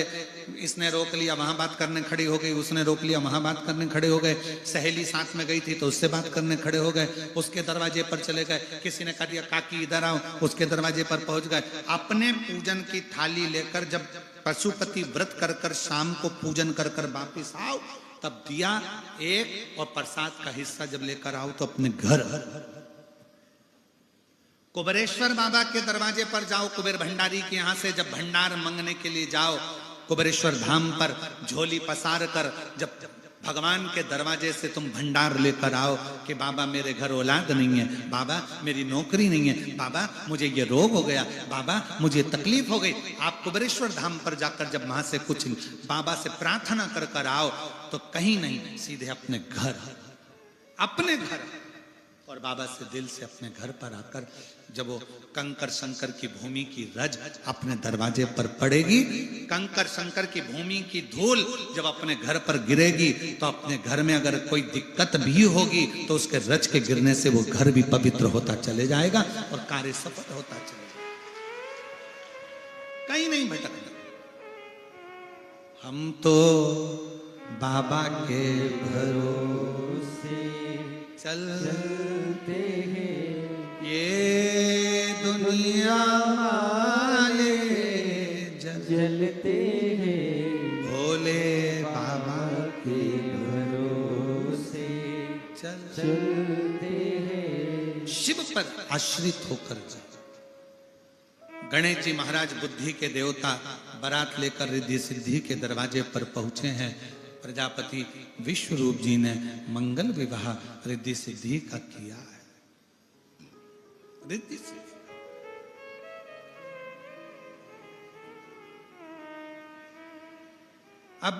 इसने रोक लिया, वहां बात करने खड़ी हो गई, उसने रोक लिया, वहां बात करने खड़े हो गए, सहेली साथ में गई थी तो उससे बात करने खड़े हो गए, उसके दरवाजे पर चले गए, किसी ने कह दिया काकी इधर आओ, उसके दरवाजे पर पहुंच गए। अपने पूजन की थाली लेकर जब पशुपति व्रत कर कर शाम को पूजन कर कर वापिस आओ, तब दिया एक और प्रसाद का हिस्सा जब लेकर आओ तो अपने घर कुबेरेश्वर बाबा के दरवाजे पर जाओ, कुबेर भंडारी के यहां से जब भंडार मांगने के लिए जाओ, कुबेरेश्वर धाम पर झोली पसार कर जब भगवान के दरवाजे से तुम भंडार लेकर आओ कि बाबा मेरे घर औलाद नहीं है, बाबा मेरी नौकरी नहीं है, बाबा मुझे ये रोग हो गया, बाबा मुझे तकलीफ हो गई। आप कुबेरेश्वर धाम पर जाकर जब वहां से कुछ बाबा से प्रार्थना कर कर आओ तो कहीं नहीं, सीधे अपने घर और बाबा से दिल से अपने घर पर आकर जब वो कंकर शंकर की भूमि की रज अपने दरवाजे पर पड़ेगी, कंकर शंकर की भूमि की धूल जब अपने घर पर गिरेगी, तो अपने घर में अगर कोई दिक्कत भी होगी तो उसके रज के गिरने से वो घर भी पवित्र होता चले जाएगा और कार्य सफल होता चले जाएगा। कहीं नहीं भटकना। हम तो बाबा के भरोसे चलते हैं, ये दुनिया वाले जलते हैं, भोले बाबा के भरोसे चलते हैं। शिव पर आश्रित होकर गणेश जी महाराज बुद्धि के देवता बारात लेकर रिद्धि सिद्धि के दरवाजे पर पहुंचे हैं। प्रजापति विश्वरूप जी ने मंगल विवाह रिद्धि सिद्धि का किया है। रिद्धि सिद्धि अब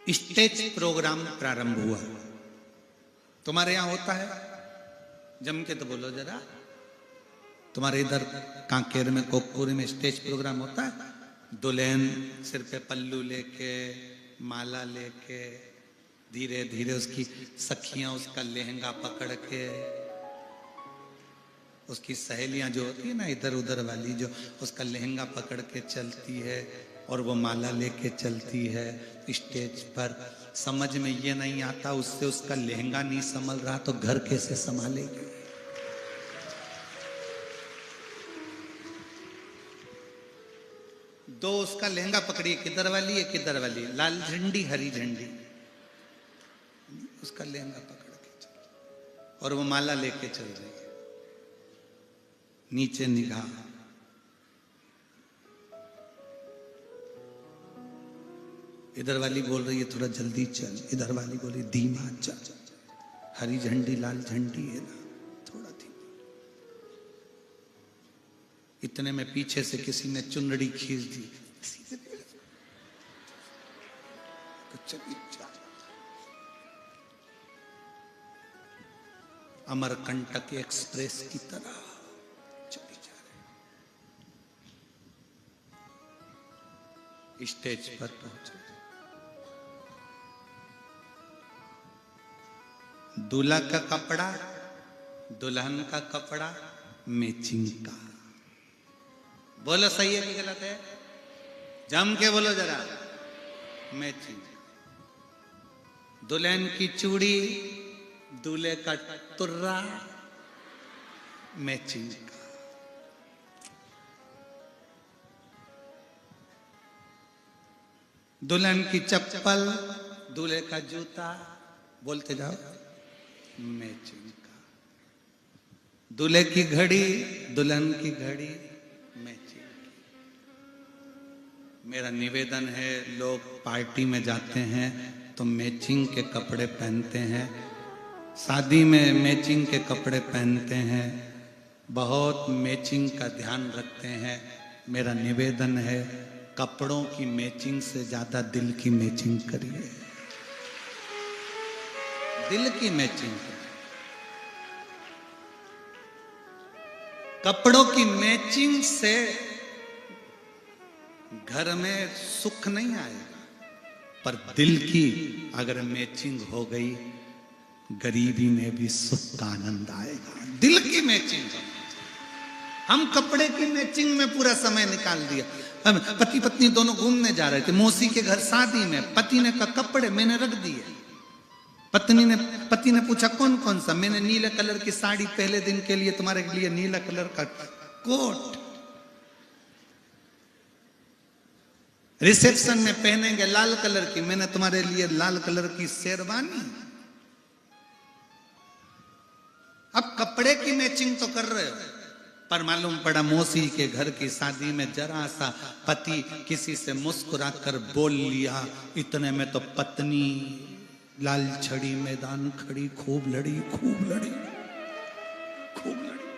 स्टेज प्रोग्राम प्रारंभ हुआ। तुम्हारे यहां होता है? जम के तो बोलो जरा। तुम्हारे इधर कांकेर में कोकपुरी में स्टेज प्रोग्राम होता है? दुल्हन सिर पे पल्लू लेके माला लेके धीरे धीरे उसकी सखियां उसका लहंगा पकड़ के, उसकी सहेलियां जो होती है ना इधर उधर वाली, जो उसका लहंगा पकड़ के चलती है और वो माला लेके चलती है स्टेज पर। समझ में ये नहीं आता, उससे उसका लहंगा नहीं संभल रहा तो घर कैसे संभालेगी? दो उसका लहंगा पकड़ी, किधर वाली है किधर वाली, लाल झंडी हरी झंडी, उसका लहंगा पकड़ के चल और वो माला लेके चल रही है। नीचे निगाह, इधर वाली बोल रही है थोड़ा जल्दी चल, इधर वाली बोली धीमा चल, हरी झंडी लाल झंडी है ना, थोड़ा धीमा। इतने में पीछे से किसी ने चुनड़ी खींच दी, अमरकंटक एक्सप्रेस की तरह चली जा रही। स्टेज पर पहुंचे, दूल्हा का कपड़ा दुल्हन का कपड़ा मैचिंग का। बोलो सही है कि गलत है? जम के बोलो जरा। मैचिंग। दुल्हन की चूड़ी दूल्हे का तुर्रा मैचिंग का, दुल्हन की चप्पल, दूल्हे का जूता, बोलते जाओ, मैचिंग का, दूल्हे की घड़ी, दुल्हन की घड़ी, मैचिंग की। मेरा निवेदन है, लोग पार्टी में जाते हैं तो मैचिंग के कपड़े पहनते हैं, शादी में मैचिंग के कपड़े पहनते हैं, बहुत मैचिंग का ध्यान रखते हैं। मेरा निवेदन है, कपड़ों की मैचिंग से ज्यादा दिल की मैचिंग करिए, दिल की मैचिंग करिए। कपड़ों की मैचिंग से घर में सुख नहीं आएगा, पर दिल की अगर मैचिंग हो गई, गरीबी में भी सुख का आनंद आएगा। दिल की मैचिंग, हम कपड़े की मैचिंग में पूरा समय निकाल दिया। पति पत्नी दोनों घूमने जा रहे थे, मौसी के घर शादी में, पति ने कहा कपड़े मैंने रख दिए, पति ने पूछा कौन कौन सा, मैंने नीले कलर की साड़ी, पहले दिन के लिए तुम्हारे लिए नीला कलर का कोट, रिसेप्शन में पहनेंगे लाल कलर की, मैंने तुम्हारे लिए लाल कलर की शेरवानी। अब कपड़े की मैचिंग तो कर रहे हो, पर मालूम पड़ा मौसी के घर की शादी में जरा सा पति किसी से मुस्कुराकर बोल लिया, इतने में तो पत्नी लाल छड़ी मैदान खड़ी, खूब लड़ी, खूब लड़ी, खूब लड़ी।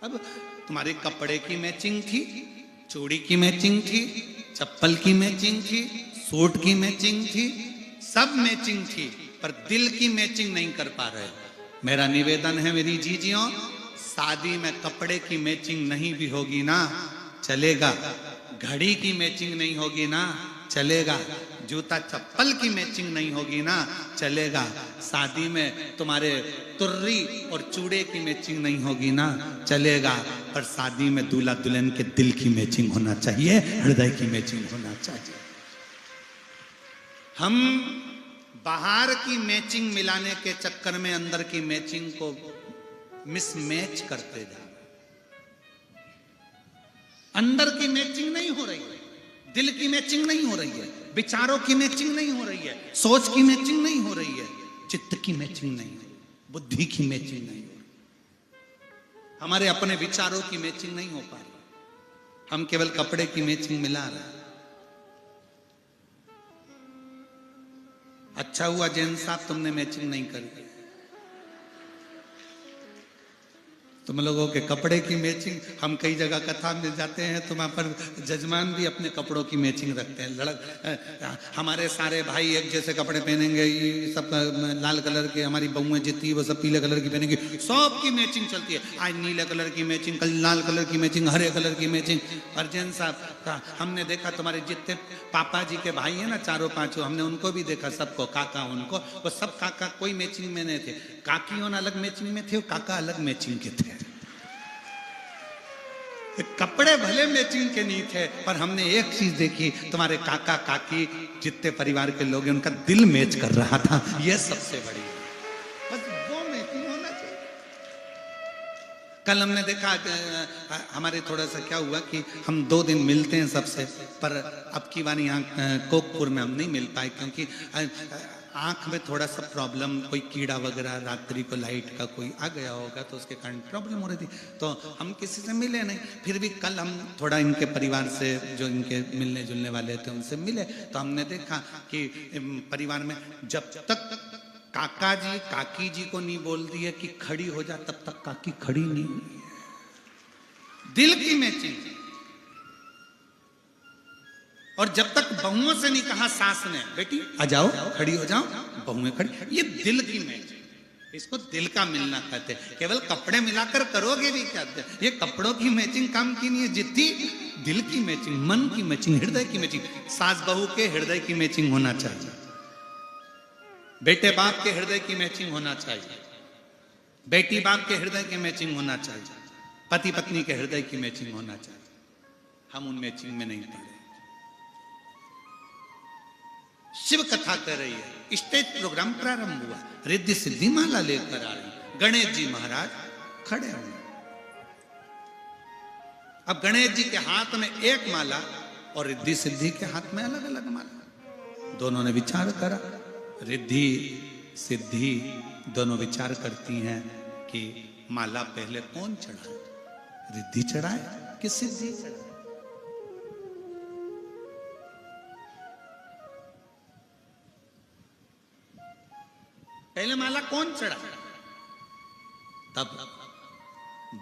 अब तुम्हारे कपड़े की मैचिंग थी, चूड़ी की मैचिंग थी, चप्पल की मैचिंग थी, सूट की मैचिंग थी, सब मैचिंग थी, पर दिल की मैचिंग नहीं कर पा रहे। मेरा निवेदन है मेरी जीजियों, शादी में कपड़े की मैचिंग नहीं भी होगी ना चलेगा, घड़ी की मैचिंग नहीं होगी ना चलेगा, जूता चप्पल की मैचिंग नहीं होगी ना चलेगा, शादी में तुम्हारे तुर्री और चूड़े की मैचिंग नहीं होगी ना चलेगा, पर शादी में दूल्हा दुल्हन के दिल की मैचिंग होना चाहिए, हृदय की मैचिंग होना चाहिए। हम बाहर की मैचिंग मिलाने के चक्कर में अंदर की मैचिंग को मिसमैच करते जा रहे, अंदर की मैचिंग नहीं हो रही है, दिल की मैचिंग नहीं हो रही है, विचारों की मैचिंग नहीं हो रही है, सोच की मैचिंग नहीं हो रही है, चित्त की मैचिंग नहीं हो रही, बुद्धि की मैचिंग नहीं हो रही, हमारे अपने विचारों की मैचिंग नहीं हो पा रही, हम केवल कपड़े की मैचिंग मिला रहे हैं। अच्छा हुआ जैन साहब तुमने मैचिंग नहीं करी, तुम लोगों के कपड़े की मैचिंग, हम कई जगह कथा में जाते हैं तो वहां पर जजमान भी अपने कपड़ों की मैचिंग रखते हैं। हमारे सारे भाई एक जैसे कपड़े पहनेंगे, ये सब लाल कलर के, हमारी बहुएं जितनी वो सब पीले कलर की पहनेंगी, सबकी मैचिंग चलती है, आज नीले कलर की मैचिंग, कल लाल कलर की मैचिंग, हरे कलर की मैचिंग। और जैन साहब हमने देखा तुम्हारे जितने पापा जी के भाई है ना, चारों पांचों, हमने उनको भी देखा, सबको, काका उनको, वो सब काका कोई मैचिंग में नहीं थे, काकियों अलग मैचिंग में थे, काका अलग मैचिंग के थे। कपड़े भले मैचिंग के नहीं थे, पर हमने एक चीज देखी, तुम्हारे काका काकी जितने परिवार के लोग हैं उनका दिल मैच कर रहा था, यह सबसे बड़ी बस वो मैचिंग होना चाहिए। कल हमने देखा, हमारे थोड़ा सा क्या हुआ कि हम 2 दिन मिलते हैं सबसे, पर अब की बार यहाँ कोकपुर में हम नहीं मिल पाए, क्योंकि आंख में थोड़ा सा प्रॉब्लम, कोई कीड़ा वगैरह, रात्रि को लाइट का कोई आ गया होगा तो उसके कारण प्रॉब्लम हो रही थी, तो हम किसी से मिले नहीं। फिर भी कल हम थोड़ा इनके परिवार से, जो इनके मिलने जुलने वाले थे उनसे मिले, तो हमने देखा कि परिवार में जब तक काका जी काकी जी को नहीं बोल दिए कि खड़ी हो जा, तब तक काकी खड़ी नहीं हुई है, दिल की मैचिंग। और जब तक बहुओं से नहीं कहा सास ने, बेटी आ जाओ, खड़ी हो जाओ, बहुएं खड़ी, ये दिल की मैचिंग, इसको दिल का मिलना कहते हैं। केवल कपड़े मिलाकर करोगे भी क्या, ये कपड़ों की मैचिंग काम की नहीं है, जितनी दिल की मैचिंग, मन की मैचिंग, हृदय की मैचिंग। सास बहू के हृदय की मैचिंग होना चाहिए, बेटे बाप के हृदय की मैचिंग होना चाहिए, बेटी बाप के हृदय की मैचिंग होना चाहिए, पति पत्नी के हृदय की मैचिंग होना चाहिए। हम उन मैचिंग में नहीं पड़े। शिव कथा कर रही है, स्टेज प्रोग्राम प्रारंभ हुआ, रिद्धि सिद्धि माला लेकर आ रही, गणेश जी महाराज खड़े हुए। अब गणेश जी के हाथ में एक माला और रिद्धि सिद्धि के हाथ में अलग अलग माला। दोनों ने विचार करा, रिद्धि सिद्धि दोनों विचार करती हैं कि माला पहले कौन चढ़ाए, रिद्धि चढ़ाए कि सिद्धि चढ़ाए। पहले माला कौन चढ़ाए? तब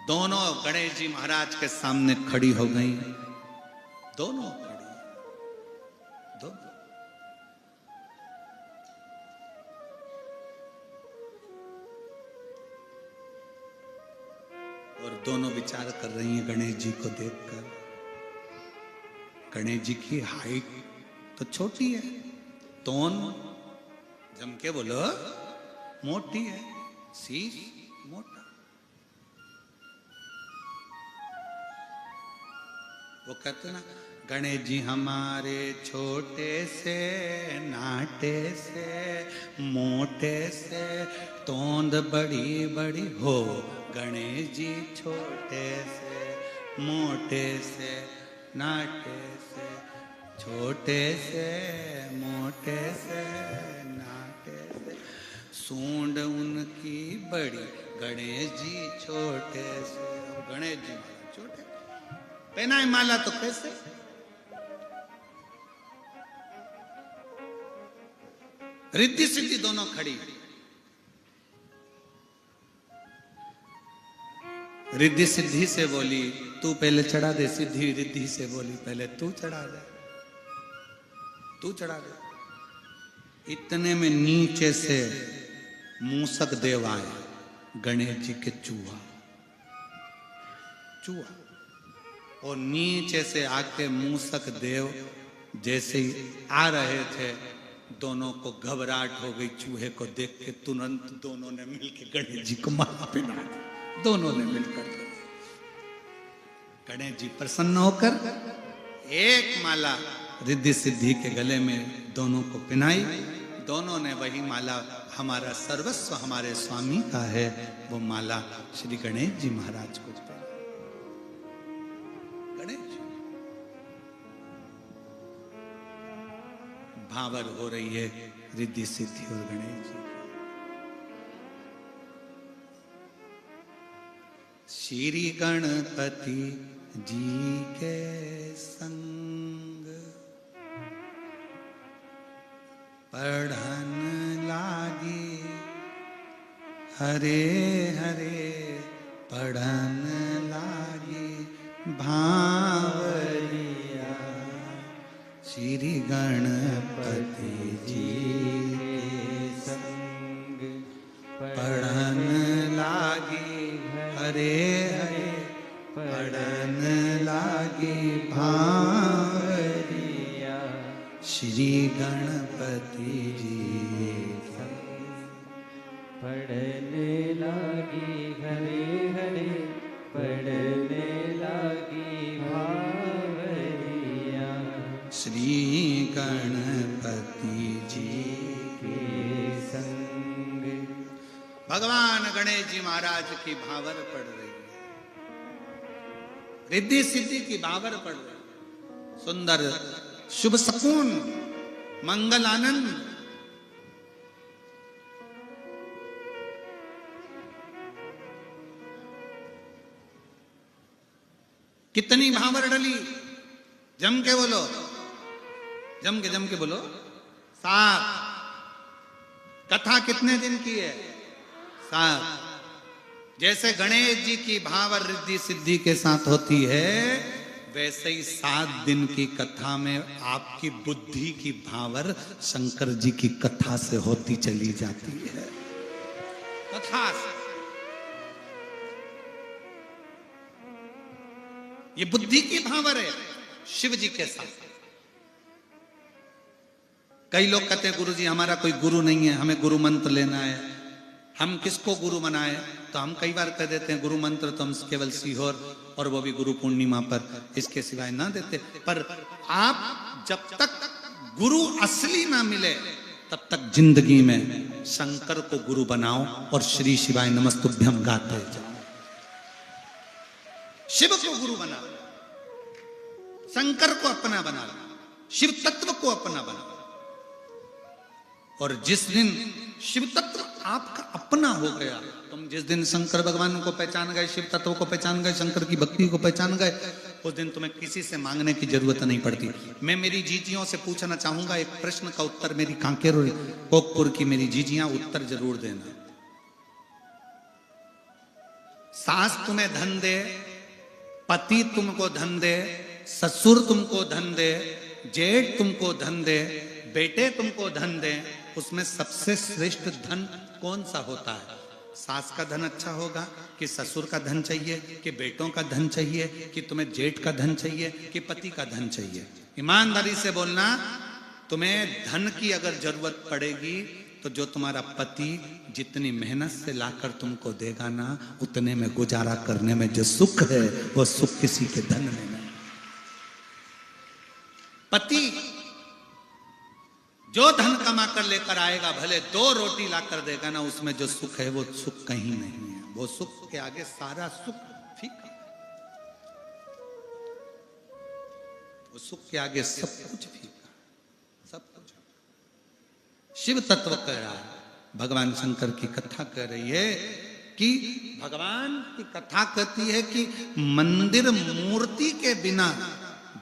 दोनों गणेश जी महाराज के सामने खड़ी हो गई, दोनों खड़ी, दोनों। और दोनों विचार कर रही हैं गणेश जी को देखकर। गणेश जी की हाइट तो छोटी है, तोन जम के बोलो मोटी है, शीश मोटा। वो कहते ना, गणेश जी हमारे छोटे से नाटे से मोटे से तोंद बड़ी बड़ी हो, गणेश जी छोटे से मोटे से नाटे से छोटे से मोटे से नाटे से, सूंड उनकी बड़ी, गणेश जी छोटे से। गणेश जी महाराज छोटे, पहना है माला तो कैसे? रिद्धि सिद्धि दोनों खड़ी। रिद्धि सिद्धि से बोली तू पहले चढ़ा दे, सिद्धि रिद्धि से बोली पहले तू चढ़ा दे, तू चढ़ा दे। इतने में नीचे से मूसक देव आए, गणेश जी के चूहा, चूहा, और नीचे से आके मूसक देव जैसे ही आ रहे थे, दोनों को घबराहट हो गई। चूहे को देख के तुरंत दोनों ने मिलकर गणेश जी को माला पहना दी, दोनों ने मिलकर। गणेश जी प्रसन्न होकर एक माला रिद्धि सिद्धि के गले में दोनों को पहनाई। दोनों ने वही माला, हमारा सर्वस्व हमारे स्वामी का है, वो माला श्री गणेश जी महाराज को पहनाई। गणेश जी भावर हो रही है रिद्धि सिद्धि और गणेश जी। श्री गणपति जी के संग पढ़न लागी, हरे हरे पढ़न लागी भावरिया। श्री गणपति जी के संग पढ़न लागी, हरे हरे पढ़न लागी भावरिया। श्री गणपति जी पढ़ने लागी, हरे हरे पढ़ने लागी भावरिया। श्री गणपति जी के संग भगवान गणेश जी महाराज की भावर पड़ रही है, रिद्धि सिद्धि की भावर पड़ रही है। सुंदर शुभ सकून मंगल आनंद। कितनी भावर डली, जम के बोलो, जम के बोलो। 7। कथा कितने दिन की है? 7। जैसे गणेश जी की भावर रिद्धि सिद्धि के साथ होती है, वैसे ही 7 दिन की कथा में आपकी बुद्धि की भावर शंकर जी की कथा से होती चली जाती है। कथा से ये बुद्धि की भावर है शिव जी के साथ। कई लोग कहते हैं गुरु जी हमारा कोई गुरु नहीं है, हमें गुरु मंत्र लेना है, हम किसको गुरु बनाए? तो हम कई बार कह देते हैं गुरु मंत्र तो हम केवल सीहोर, और वो भी गुरु पूर्णिमा पर, इसके सिवाय ना देते। पर आप जब तक गुरु असली ना मिले तब तक जिंदगी में शंकर को गुरु बनाओ और श्री शिवाय नमस्तुभ्यम गाते जाओ। शिव को गुरु बनाओ, शंकर को अपना बना लो, शिव तत्व को अपना बना लो। और जिस दिन शिव तत्व आपका अपना हो गया, तुम जिस दिन शंकर भगवान को पहचान गए, शिव तत्व को पहचान गए, शंकर की भक्ति को पहचान गए, उस दिन तुम्हें किसी से मांगने की जरूरत नहीं पड़ती। मैं मेरी जीजियों से पूछना चाहूंगा एक प्रश्न का उत्तर, मेरी कांकेर और कोकपुर की मेरी जीजियां उत्तर जरूर देना। सास तुम्हें धन दे, पति तुमको धन दे, ससुर तुमको धन दे, जेठ तुमको धन दे, बेटे तुमको धन दे, उसमें सबसे श्रेष्ठ धन कौन सा होता है? सास का धन अच्छा होगा कि ससुर का धन चाहिए कि बेटों का धन चाहिए कि तुम्हें जेठ का धन चाहिए कि पति का धन चाहिए? ईमानदारी से बोलना। तुम्हें धन की अगर जरूरत पड़ेगी तो जो तुम्हारा पति जितनी मेहनत से लाकर तुमको देगा ना, उतने में गुजारा करने में जो सुख है वो सुख किसी के धन में नहीं। पति जो धन कमा कर लेकर आएगा, भले 2 रोटी लाकर देगा ना, उसमें जो सुख है वो सुख कहीं नहीं है। वो सुख के आगे सारा सुख फीका, वो सुख के आगे सब कुछ फीका, सब कुछ। शिव तत्व कह रहा है, भगवान शंकर की कथा कह रही है कि भगवान की कथा कहती है कि मंदिर मूर्ति के बिना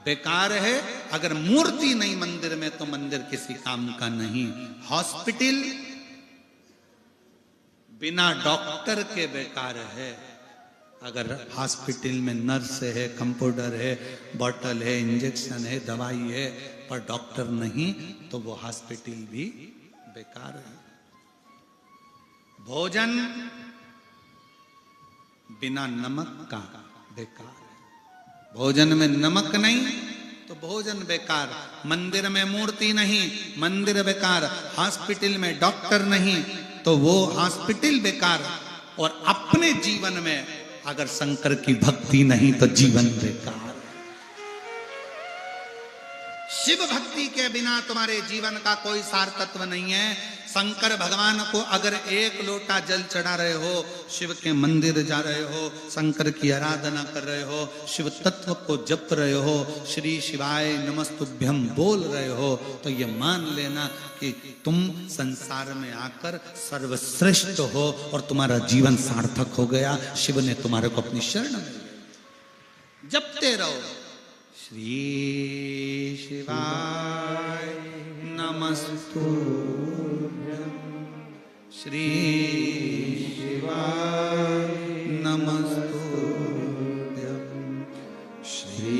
बेकार है। अगर मूर्ति नहीं मंदिर में तो मंदिर किसी काम का नहीं। हॉस्पिटल बिना डॉक्टर के बेकार है। अगर हॉस्पिटल में नर्स है, कंपाउंडर है, बॉटल है, इंजेक्शन है, दवाई है, पर डॉक्टर नहीं तो वो हॉस्पिटल भी बेकार है। भोजन बिना नमक का बेकार है। भोजन में नमक नहीं तो भोजन बेकार। मंदिर में मूर्ति नहीं, मंदिर बेकार। हॉस्पिटल में डॉक्टर नहीं तो वो हॉस्पिटल बेकार। और अपने जीवन में अगर शंकर की भक्ति नहीं तो जीवन बेकार। शिव भक्ति के बिना तुम्हारे जीवन का कोई सार तत्व नहीं है। शंकर भगवान को अगर 1 लोटा जल चढ़ा रहे हो, शिव के मंदिर जा रहे हो, शंकर की आराधना कर रहे हो, शिव तत्व को जप रहे हो, श्री शिवाय नमस्तुभ्यम बोल रहे हो, तो ये मान लेना कि तुम संसार में आकर सर्वश्रेष्ठ हो और तुम्हारा जीवन सार्थक हो गया। शिव ने तुम्हारे को अपनी शरण में लिया। जपते रहो श्री शिवाय नमस्तुभ्यं, श्री शिवाय नमस्तुभ्यं, श्री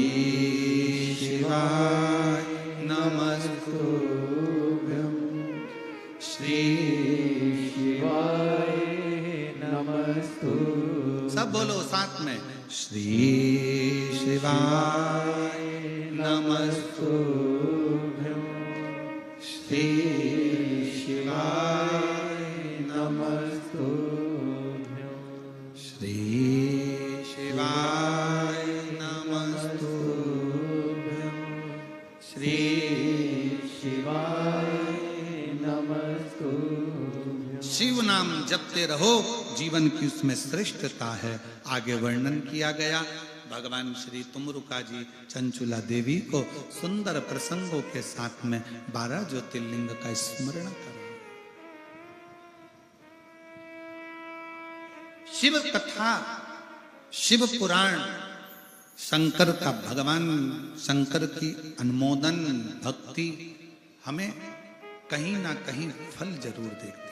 शिवाय नमस्तुभ्यं, श्री शिवाय नमस्तुभ्यं। सब बोलो साथ में, श्री शिवाय नमस्तुभ्यं, श्री शिवाय नमस्तुभ्यं, श्री शिवाय नमस्तुभ्यं, श्री शिवाय नमस्तुभ्यं। शिव नाम जपते रहो, जीवन की उसमें श्रेष्ठता है। आगे वर्णन किया गया भगवान श्री तुमरुका जी चंचुला देवी को सुंदर प्रसंगों के साथ में 12 ज्योतिर्लिंग का स्मरण करा। शिव कथा, शिव पुराण, शंकर का, भगवान शंकर की अनुमोदन भक्ति हमें कहीं ना कहीं फल जरूर देती है।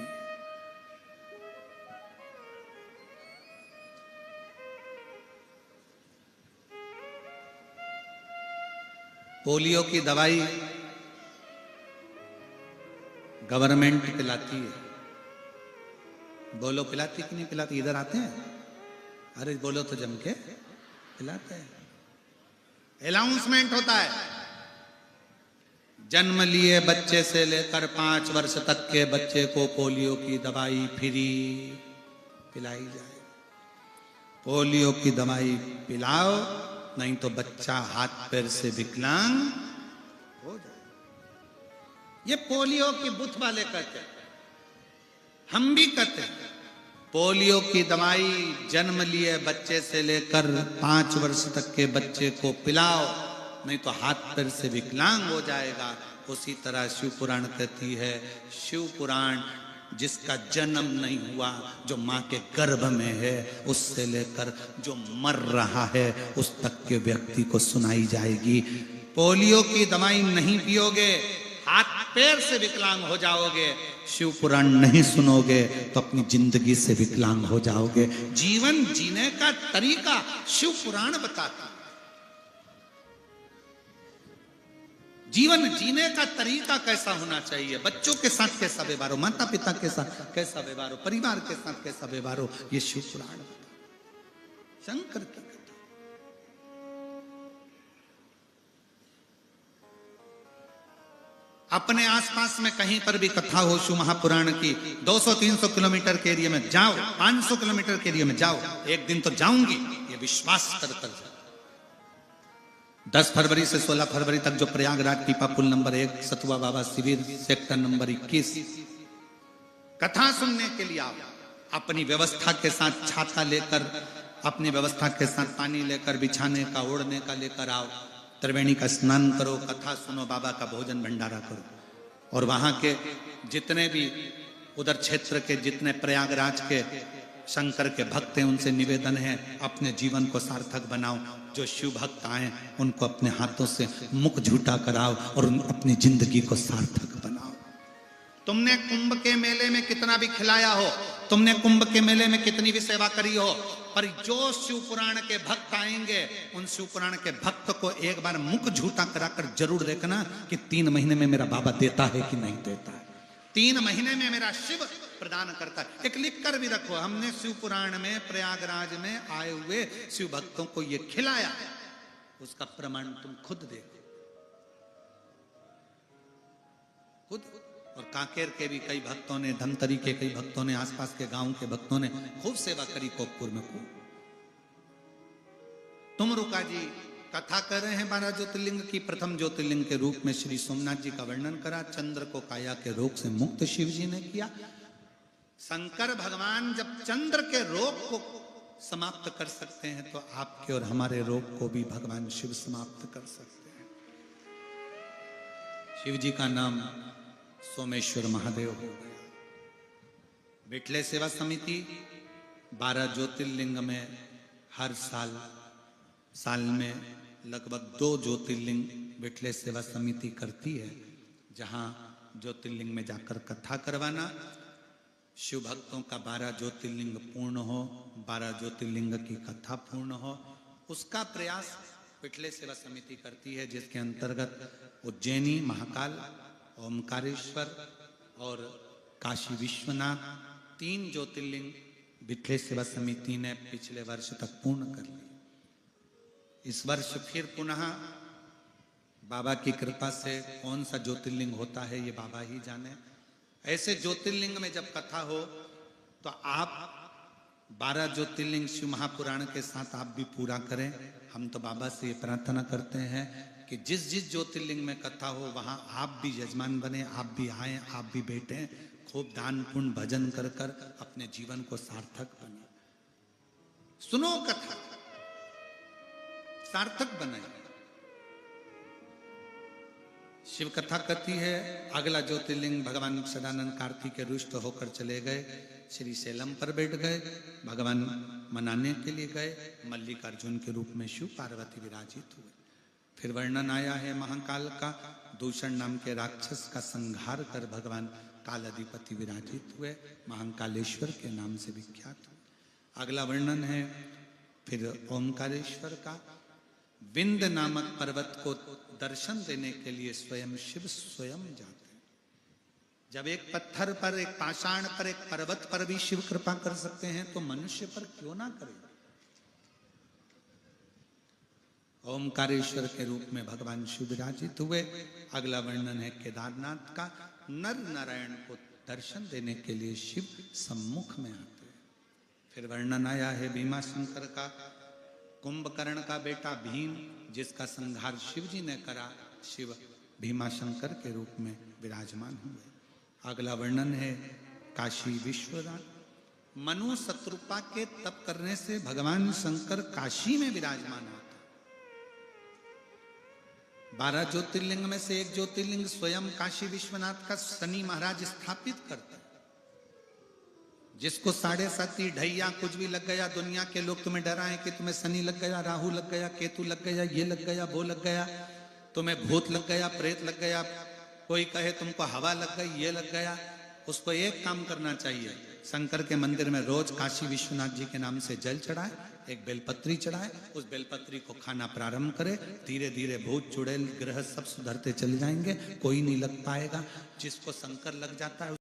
पोलियो की दवाई गवर्नमेंट पिलाती है। बोलो पिलाती कि नहीं पिलाती? इधर आते हैं, अरे बोलो तो जम के पिलाते हैं। अनाउंसमेंट होता है, जन्म लिए बच्चे से लेकर 5 वर्ष तक के बच्चे को पोलियो की दवाई फ्री पिलाई जाए। पोलियो की दवाई पिलाओ, नहीं तो बच्चा हाथ पैर से विकलांग हो जाए। ये पोलियो की बूथ वाले कहते हैं, हम भी कहते हैं। पोलियो की दवाई जन्म लिए बच्चे से लेकर 5 वर्ष तक के बच्चे को पिलाओ, नहीं तो हाथ पैर से विकलांग हो जाएगा। उसी तरह शिव पुराण कहती है, शिव पुराण जिसका जन्म नहीं हुआ, जो माँ के गर्भ में है, उससे लेकर जो मर रहा है उस तक के व्यक्ति को सुनाई जाएगी। पोलियो की दवाई नहीं पियोगे, हाथ पैर से विकलांग हो जाओगे। शिव पुराण नहीं सुनोगे तो अपनी जिंदगी से विकलांग हो जाओगे। जीवन जीने का तरीका शिव पुराण बताता है। जीवन जीने का तरीका कैसा होना चाहिए, बच्चों के साथ कैसा व्यवहार हो, माता पिता के साथ कैसा व्यवहार हो, परिवार के साथ कैसा व्यवहार हो, ये शिव पुराण बताता। शंकर की कथा। अपने आसपास में कहीं पर भी कथा हो शिव महापुराण की, 200-300 किलोमीटर के एरिया में जाओ, 500 किलोमीटर के एरिया में जाओ, एक दिन तो जाऊंगी ये विश्वास कर कर जाओ। 10 फरवरी से 16 फरवरी तक जो प्रयागराज पीपा पुल नंबर 1 सतुआ बाबा शिविर सेक्टर नंबर 21 कथा सुनने के लिए आओ। अपनी व्यवस्था के साथ छाता लेकर, अपनी व्यवस्था के साथ पानी लेकर, बिछाने का ओढ़ने का लेकर आओ। त्रिवेणी का स्नान करो, कथा सुनो, बाबा का भोजन भंडारा करो। और वहां के जितने भी उधर क्षेत्र के जितने प्रयागराज के शंकर के भक्त हैं, उनसे निवेदन है अपने जीवन को सार्थक बनाओ। जो शिव भक्त आए उनको अपने हाथों से मुख झूठा कराओ और अपनी जिंदगी को सार्थक बनाओ। तुमने कुंभ के मेले में कितना भी खिलाया हो, तुमने कुंभ के मेले में कितनी भी सेवा करी हो, पर जो शिव पुराण के भक्त आएंगे, उन शिव पुराण के भक्त को एक बार मुख झूठा कराकर जरूर देखना कि 3 महीने में मेरा बाबा देता है कि नहीं देता है, 3 महीने में मेरा शिव प्रदान करता है। एक लिख कर भी रखो, हमने शिव पुराण में प्रयागराज में आए हुए शिव भक्तों को ये खिलाया, उसका प्रमाण तुम खुद देखो, खुद। और कांकेर के भी कई भक्तों ने, धमतरी के कई भक्तों ने, आसपास के गांव के भक्तों ने खूब सेवा करी कोकपुर में खूब। तुम रुका जी कथा कर रहे हैं 12 ज्योतिर्लिंग की। प्रथम ज्योतिर्लिंग के रूप में श्री सोमनाथ जी का वर्णन करा। चंद्र को काया के रोग से मुक्त शिव जी ने किया। शंकर भगवान जब चंद्र के रोग को समाप्त कर सकते हैं तो आपके और हमारे रोग को भी भगवान शिव समाप्त कर सकते हैं। शिव जी का नाम सोमेश्वर महादेव हो गया। बिटले सेवा समिति 12 ज्योतिर्लिंग में हर साल में लगभग 2 ज्योतिर्लिंग बिटले सेवा समिति करती है, जहां ज्योतिर्लिंग में जाकर कथा करवाना, शिव भक्तों का 12 ज्योतिर्लिंग पूर्ण हो, 12 ज्योतिर्लिंग की कथा पूर्ण हो, उसका प्रयास बिटले सेवा समिति करती है, जिसके अंतर्गत उज्जैनी महाकाल, ओमकारेश्वर और काशी विश्वनाथ 3 ज्योतिर्लिंग बिटले सेवा समिति ने पिछले वर्ष तक पूर्ण कर ली। इस वर्ष फिर पुनः बाबा की कृपा से कौन सा ज्योतिर्लिंग होता है ये बाबा ही जाने। ऐसे ज्योतिर्लिंग में जब कथा हो तो आप 12 ज्योतिर्लिंग शिव महापुराण के साथ आप भी पूरा करें। हम तो बाबा से ये प्रार्थना करते हैं कि जिस जिस ज्योतिर्लिंग में कथा हो वहां आप भी यजमान बने, आप भी आए, आप भी बैठे, खूब दान पुण्य भजन कर कर अपने जीवन को सार्थक बने। सुनो कथा, सार्थक बनाए। शिव कथा कहती है अगला ज्योतिर्लिंग भगवान सदानंद कार्तिक के रुष्ट होकर चले गए, श्री शैलम पर बैठ गए, भगवान मनाने के लिए गए, मल्लिकार्जुन के रूप में शिव पार्वती विराजित हुए। फिर वर्णन आया है महाकाल का, दूषण नाम के राक्षस का संहार कर भगवान काल अधिपति विराजित हुए, महाकालेश्वर के नाम से विख्यात हुए। अगला वर्णन है फिर ओमकारेश्वर का। विंद नामक पर्वत को दर्शन देने के लिए स्वयं शिव स्वयं जाते हैं। जब एक पत्थर पर, एक पाषाण पर, एक पर्वत पर भी शिव कृपा कर सकते हैं तो मनुष्य पर क्यों ना करें। ओमकारेश्वर के रूप में भगवान शिव विराजित हुए। अगला वर्णन है केदारनाथ का। नर नारायण को दर्शन देने के लिए शिव सम्मुख में आते हैं। फिर वर्णन आया है भीमाशंकर का, कुंभकर्ण का बेटा भीम जिसका संहार शिव जी ने करा, शिव भीमाशंकर के रूप में विराजमान हुए। अगला वर्णन है काशी विश्वनाथ। मनु शत्रुपा के तप करने से भगवान शंकर काशी में विराजमान होता। 12 ज्योतिर्लिंग में से एक ज्योतिर्लिंग स्वयं काशी विश्वनाथ का शनि महाराज स्थापित करता। जिसको 7.5 ढैया कुछ भी लग गया, दुनिया के लोग तुम्हें डराएं कि तुम्हें शनि लग गया, राहु लग गया, केतु लग गया, ये लग गया, वो लग गया, तुम्हें भूत लग गया, प्रेत लग गया, कोई कहे तुमको हवा लग गई, ये लग गया, उसको एक काम करना चाहिए, शंकर के मंदिर में रोज काशी विश्वनाथ जी के नाम से जल चढ़ाए, एक बेलपत्री चढ़ाए, उस बेलपत्री को खाना प्रारंभ करे। धीरे धीरे भूत चुड़ैल ग्रह सब सुधरते चले जाएंगे, कोई नहीं लग पाएगा। जिसको शंकर लग जाता है